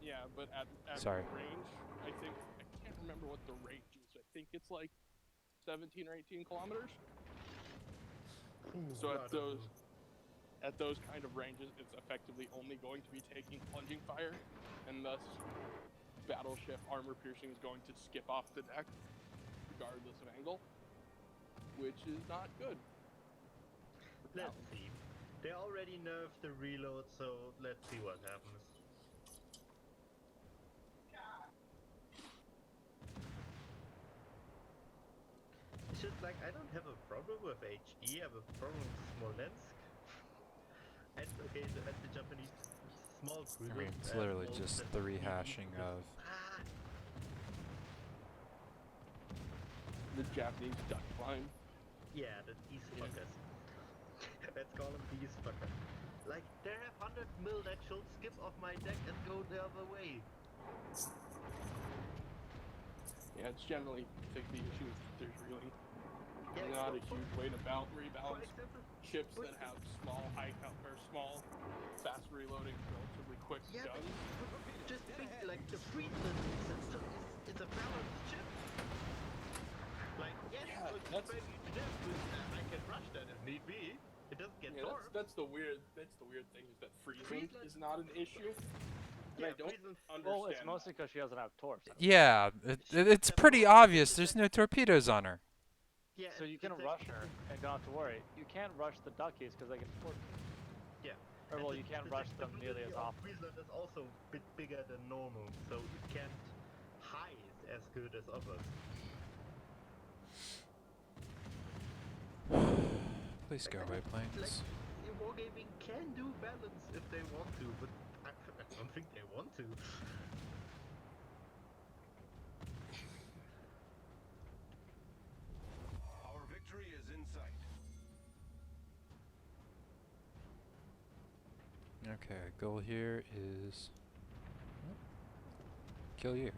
Yeah, but at Sorry. range, I can't remember what the range is. I think it's like 17 or 18 kilometers. So at those kind of ranges, it's effectively only going to be taking plunging fire, and thus battleship armor piercing is going to skip off the deck, regardless of angle, which is not good. Let's see. They already nerfed the reload, so let's see what happens. It's just like, I don't have a problem with HE, I have a problem with Smolensk. And okay, the Japanese small cruisers. I mean, it's and literally most just that the are rehashing just- of... Ah, The Japanese duck line. yeah, these fuckers. Let's call them these fuckers. Like, they have 100 mil that should skip off my deck and go the other way. Yeah, it's generally, I think the issue is that there's really Yeah, not a for- huge way to For rebalance example, ships that have small small, fast reloading, relatively quick yeah, but guns. just think, like, the Friedland system is a balanced ship. Like, yes, Yeah, so it's that's- maybe to death, but I can rush that if need be. It doesn't get Yeah, torped. that's the weird thing is that Friesland Friesland- is not an issue. And I Yeah, don't Friesland- understand. Well, it's mostly because she doesn't have torps. Yeah, it's pretty obvious. There's no torpedoes on her. Yeah, So you can it's rush her and don't have to worry. You can't rush the duckies because they get torps. Yeah. Or And well, the- you can't the rush them nearly technology as of often. Friesland is also a bit bigger than normal, so it can't hide as good as others. Please go away, planes. Like, wargaming can do balance if they want to, but I don't think they want to. Our victory is in sight. Okay, goal here is... kill you.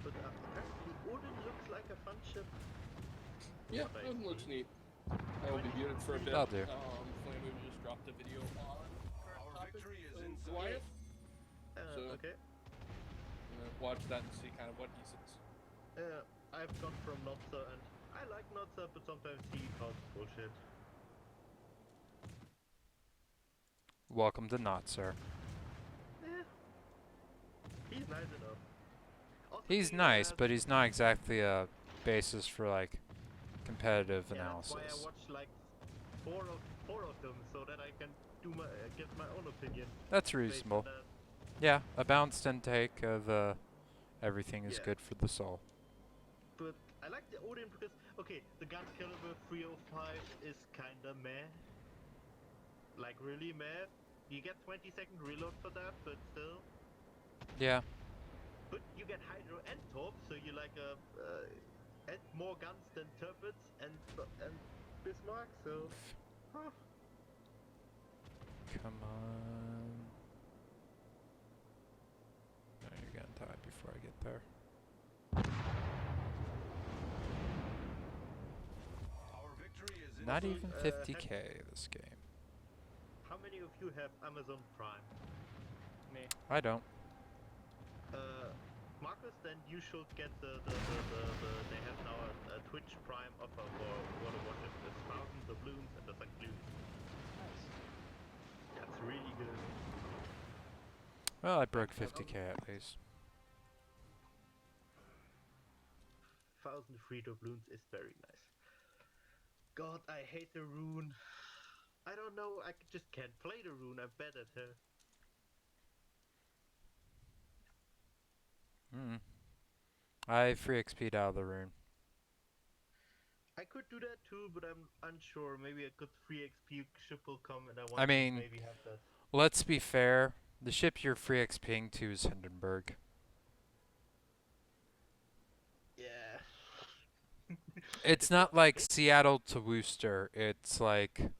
But apparently Odin looks like a fun ship. Yeah, What I that looks see. neat. I will be muted for a bit. That'll do. Flamu just dropped a video on current Our topic victory is of in sight. Goliath. So- Okay. Watch that and see kind of what he says. I've got from Notza, and I like Notza, but sometimes he calls bullshit. Welcome to not, sir. Eh. He's nice enough. Also, He's he nice, has- but he's not exactly a basis for, like, competitive yeah, that's why I analysis. watch like four of them, so that I can do my get my own opinion. That's based on reasonable. that. Yeah, a balanced intake of everything is Yeah. good for the soul. But I like the Odin because, okay, the gun caliber 305 is kinda meh. Like, really meh. You get 20-second reload for that, but still. Yeah. But you get Hydro and Torp, so you like add more guns than Turpets and Bismarck. So, huh. Come on. No, you're gonna die before I get there. Our victory is in Not Also, even 50k this game. How many of you have Amazon Prime? Me. I don't. Marcus, then you should get the they have now a Twitch Prime offer for World of Warcraft with thousands of balloons and that's included. Nice. That's really good. Well, I broke 50k at least. 1,000 free doubloons is very nice. God, I hate the rune. I don't know, I just can't play the rune, I'm bad at her. I free XP'd out of the rune. I could do that too, but I'm unsure. Maybe a good free XP ship will come and I want I mean, to maybe have that. let's be fair. The ship you're free XPing to is Hindenburg. Yeah. It's not like Seattle to Worcester. It's like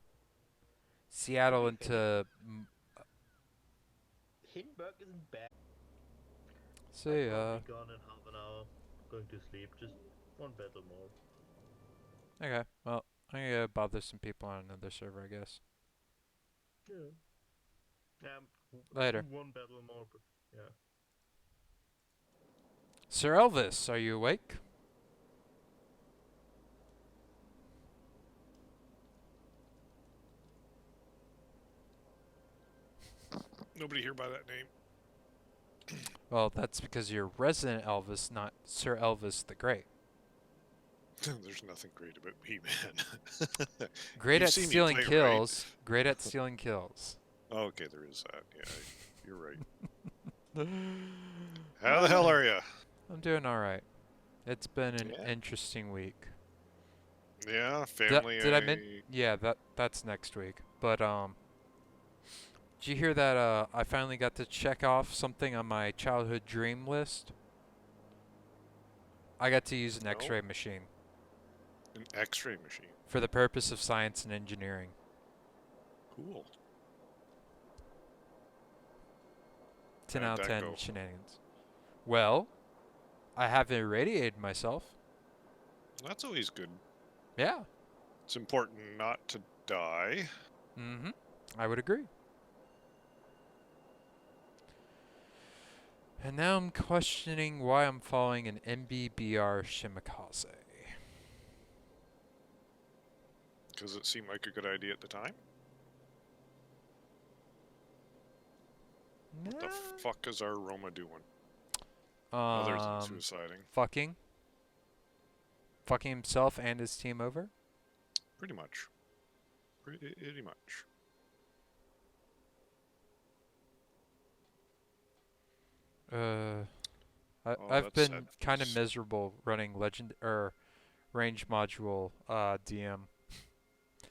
Seattle into. Hindenburg isn't bad. See ya. I'll be gone in half an hour. Going to sleep. Just one battle more. Okay, well, I'm gonna go bother some people on another server, I guess. Yeah. Later. One battle more, but yeah. Sir Elvis, are you awake? Nobody here by that name. Well, that's because you're resident Elvis, not Sir Elvis the Great. There's nothing great about me, man. Great You've at seen me stealing play, right? kills. Great at stealing kills. Okay, there is that. Yeah, you're right. How the hell are you? I'm doing alright. It's been an Yeah. interesting week. Yeah, family. Did I yeah, that's next week. But did you hear that I finally got to check off something on my childhood dream list? I got to use an No? X-ray machine An X-ray machine. for the purpose of science and engineering. Cool. 10 How'd out of that 10 go? shenanigans. Well, I have irradiated myself. That's always good. Yeah. It's important not to die. Mm-hmm. I would agree. And now I'm questioning why I'm following an MBBR Shimakaze. Because it seemed like a good idea at the time. What the fuck is our Roma doing? Other than suiciding. Fucking himself and his team over? Pretty much. Pretty much. I've that's been sad kind of news. miserable running range module DM.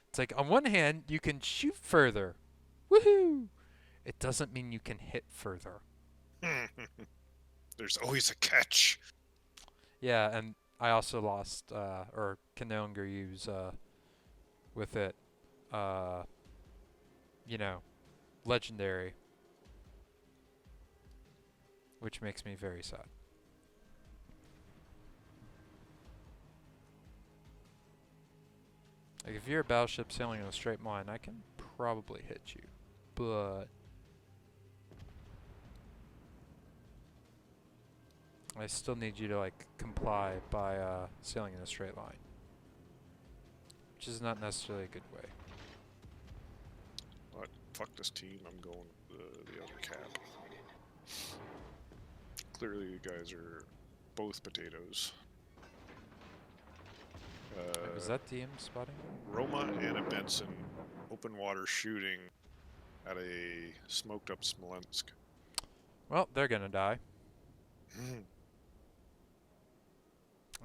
It's like on one hand you can shoot further, woohoo! It doesn't mean you can hit further. There's always a catch. Yeah, and I also lost or can no longer use with it. You know, legendary, which makes me very sad. Like if you're a battleship sailing in a straight line, I can probably hit you, but I still need you to like comply by sailing in a straight line, which is not necessarily a good way. What? Fuck this team. I'm going with the other cap. Clearly, you guys are both potatoes. Was that DM spotting? Roma and a Benson, open water shooting at a smoked up Smolensk. Well, they're gonna die.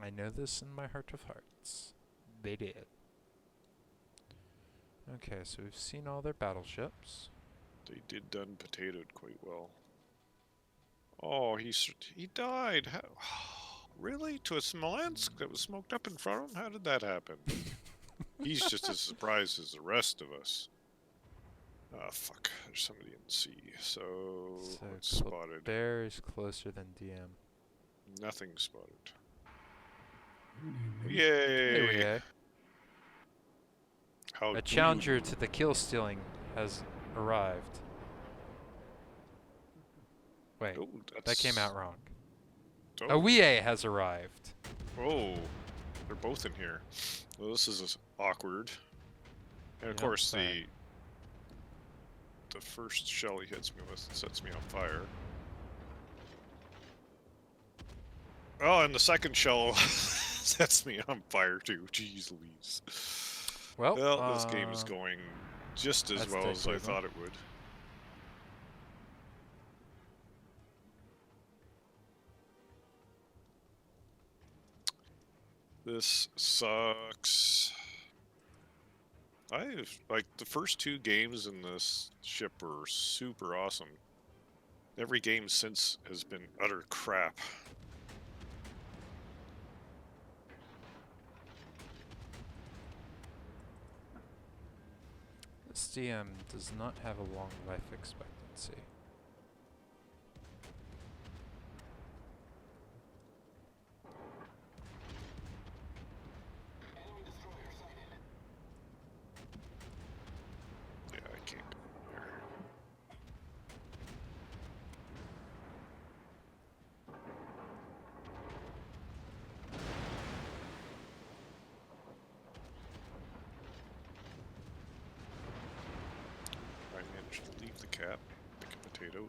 I know this in my heart of hearts. They did. Okay, so we've seen all their battleships. They did done potatoed quite well. Oh, he died. How, really? To a Smolensk that was smoked up in front of him? How did that happen? He's just as surprised as the rest of us. Ah, fuck. There's somebody in the sea. So it's spotted. Bear is closer than DM. Nothing spotted. Good evening. Yay! Hey, How a challenger to the kill stealing has arrived. Wait, Oh, that came out wrong. Oh. A WEA has arrived. Oh, they're both in here. Well, this is awkward. And of Yep, course, sorry. the first shell he hits me with sets me on fire. Oh, and the second shell sets me on fire too. Jeez Louise. Well, This game is going just as well as I thought it would. This sucks. Like the first 2 games in this ship were super awesome. Every game since has been utter crap. This DM does not have a long life expectancy. Yeah, I can't go there. I managed to leave the cap, pick a potato.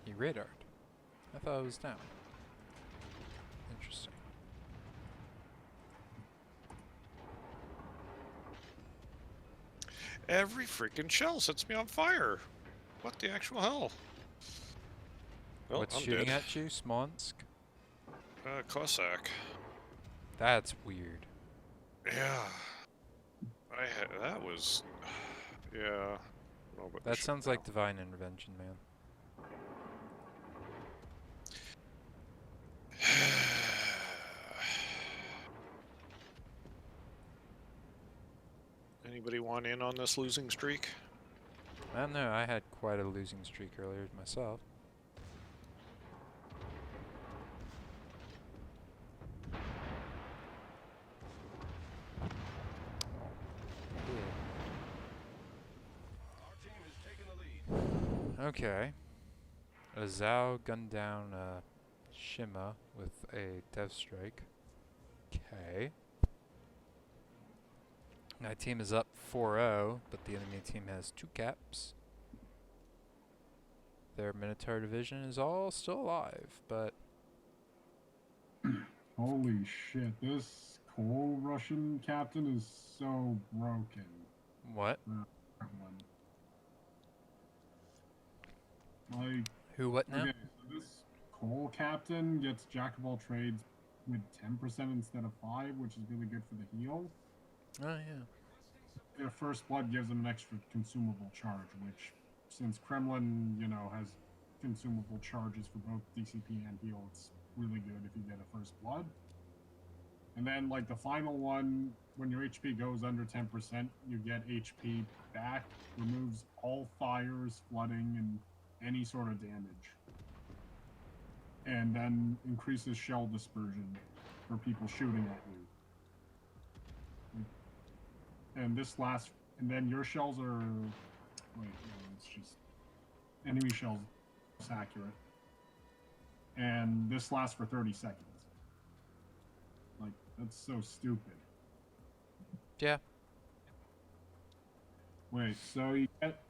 He radared. I thought it was down. Interesting. Every freaking shell sets me on fire. What the actual hell? Well, What's I'm shooting dead. at you, Smolensk? Cossack. That's weird. Yeah. That was... Yeah. No, but That sounds like divine intervention, man. Anybody want in on this losing streak? I don't know, I had quite a losing streak earlier myself. Okay. A Zhao gunned down a Shima with a Death Strike. Okay. My team is up 4-0, but the enemy team has 2 caps. Their Minotaur division is all still alive, but... Holy shit, this coal Russian captain is so broken. What? Like, Who what now? okay, so this coal captain gets Jack of all trades with 10% instead of 5, which is really good for the heal. Oh, yeah. Their first blood gives them an extra consumable charge, which, since Kremlin, you know, has consumable charges for both DCP and heal, it's really good if you get a first blood. And then, like, the final one, when your HP goes under 10%, you get HP back, removes all fires, flooding, and any sort of damage. And then increases shell dispersion for people shooting at you. And this lasts, and then your shells are, wait, no, it's just enemy shells, it's accurate. And this lasts for 30 seconds. Like, that's so stupid. Yeah. Wait, so you get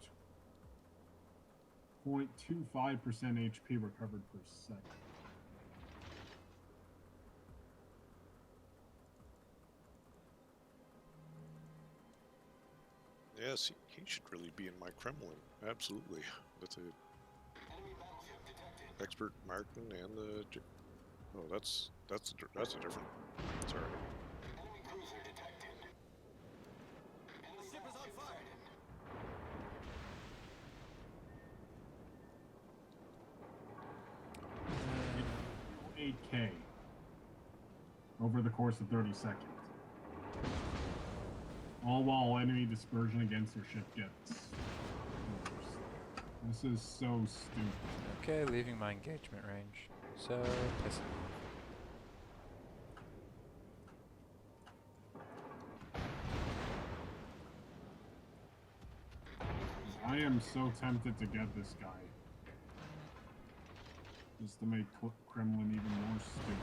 0.25% HP recovered per second. yes, he should really be in my Kremlin. Absolutely. That's a expert Martin and the. Oh, that's a different. Sorry. The ship is on fire. 8K over the course of 30 seconds. All while enemy dispersion against their ship gets worse. This is so stupid. Okay, leaving my engagement range. So pissing. I am so tempted to get this guy. Just to make Kremlin even more stupid.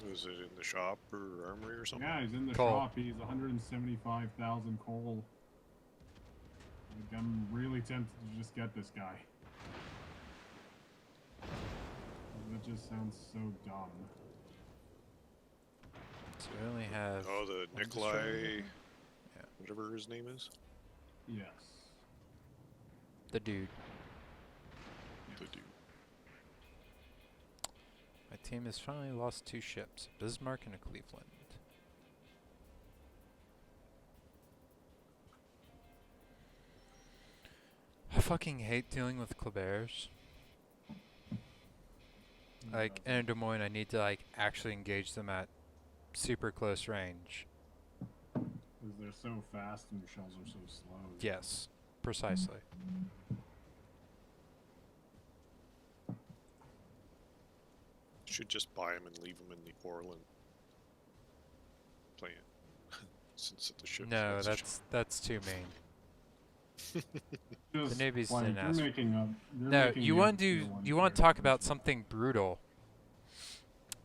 Was it in the shop or armory or something? Yeah, he's in the Coal. shop. He's 175,000 coal. Like, I'm really tempted to just get this guy. That just sounds so dumb. So we only have. Oh, the one Nikolai, destroyer? Yeah. whatever his name is. Yes. The dude. The dude. My team has finally lost 2 ships, a Bismarck and a Cleveland. I fucking hate dealing with Kleber's. Like, in Des Moines, I need to, like, actually engage them at super close range. Because they're so fast and your shells are so slow. Yes, precisely. Should just buy him and leave him in the Orland plant. Since the ship. No, that's too mean. Just, The Navy's like, an you're ass. making a, you're No, making you the want to tier one you want to player talk about first. something brutal.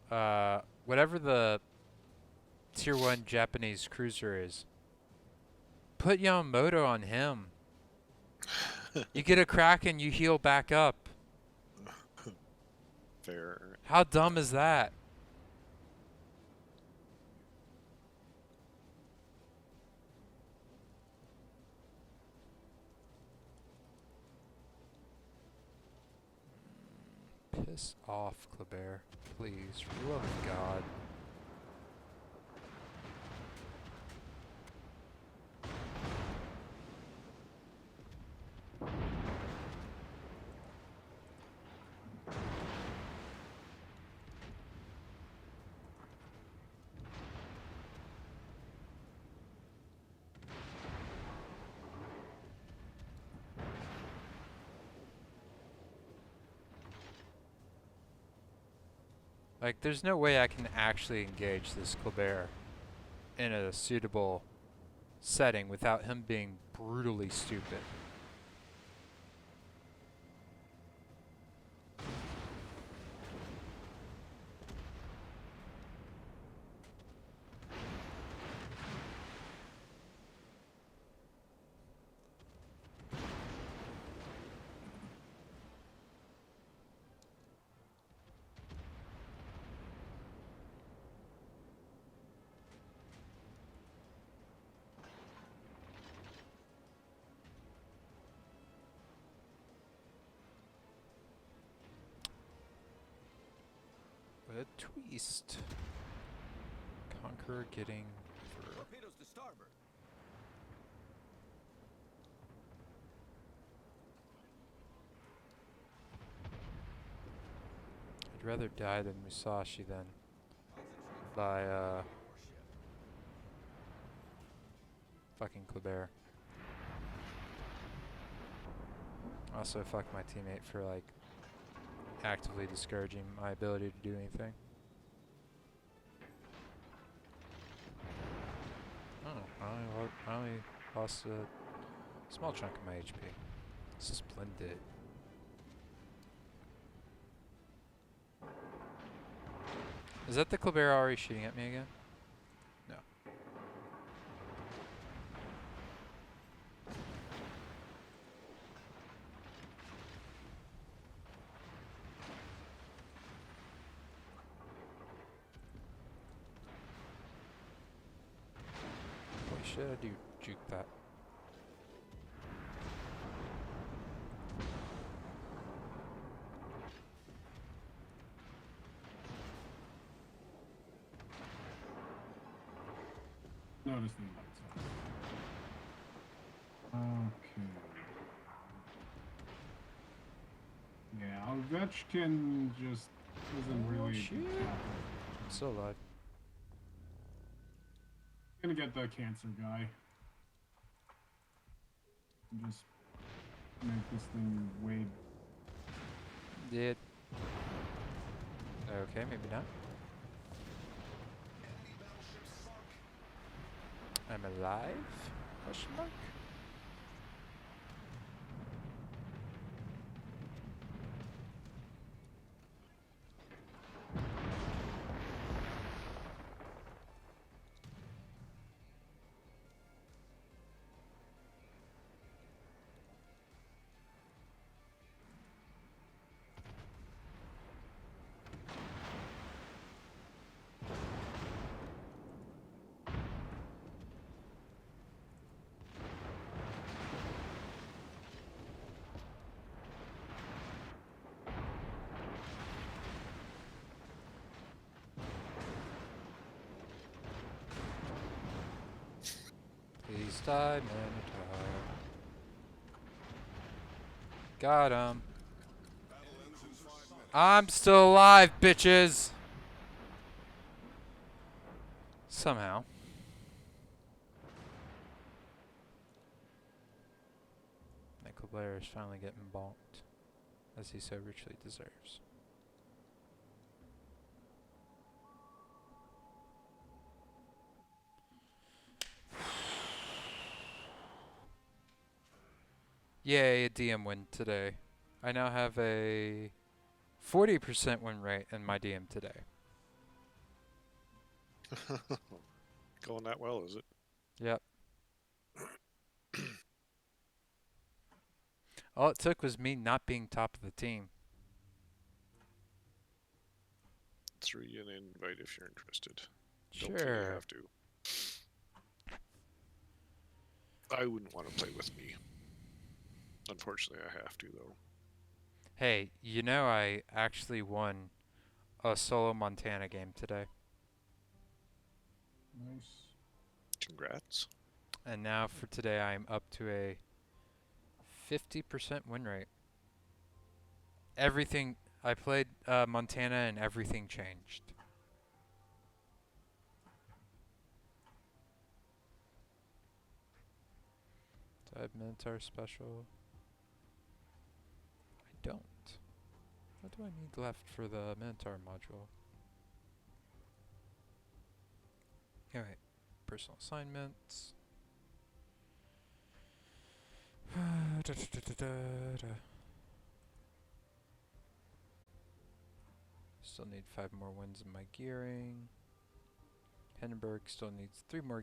Whatever the tier 1 Japanese cruiser is, put Yamamoto on him. You get a crack and you heal back up. Fair. How dumb is that? Piss off, Kleber. Please, for the love of God. Like, there's no way I can actually engage this Kleber in a suitable setting without him being brutally stupid. A twist. Conqueror getting over. Torpedoes to starboard. I'd rather die than Musashi than by fucking Kleber. Also fuck my teammate for like actively discouraging my ability to do anything. Oh, I only lost a small chunk of my HP. Splendid. Is that the Kleber already shooting at me again? No. Holy shit, I do juke that. noticed the lights. Okay. Yeah, Ovechkin just isn't really a good captain. Still alive. Gonna get the cancer guy. Just make this thing way. Did. Okay, maybe not. I'm alive? Question mark? Please die, Minotaur. Got him. I'm still alive, bitches! Somehow. Michael Blair is finally getting bonked, as he so richly deserves. Yay, a DM win today. I now have a 40% win rate in my DM today. Going that well, is it? Yep. All it took was me not being top of the team. Throw you an invite if you're interested. Sure. Don't feel you have to. I wouldn't want to play with me. Unfortunately, I have to, though. Hey, you know I actually won a solo Montana game today. Nice. Congrats. And now for today I'm up to a 50% win rate. Everything, I played Montana and everything changed. Do I have Minotaur special? I don't. What do I need left for the Minotaur module? Alright, personal assignments. Still need 5 more wins in my gearing. Hindenburg still needs 3 more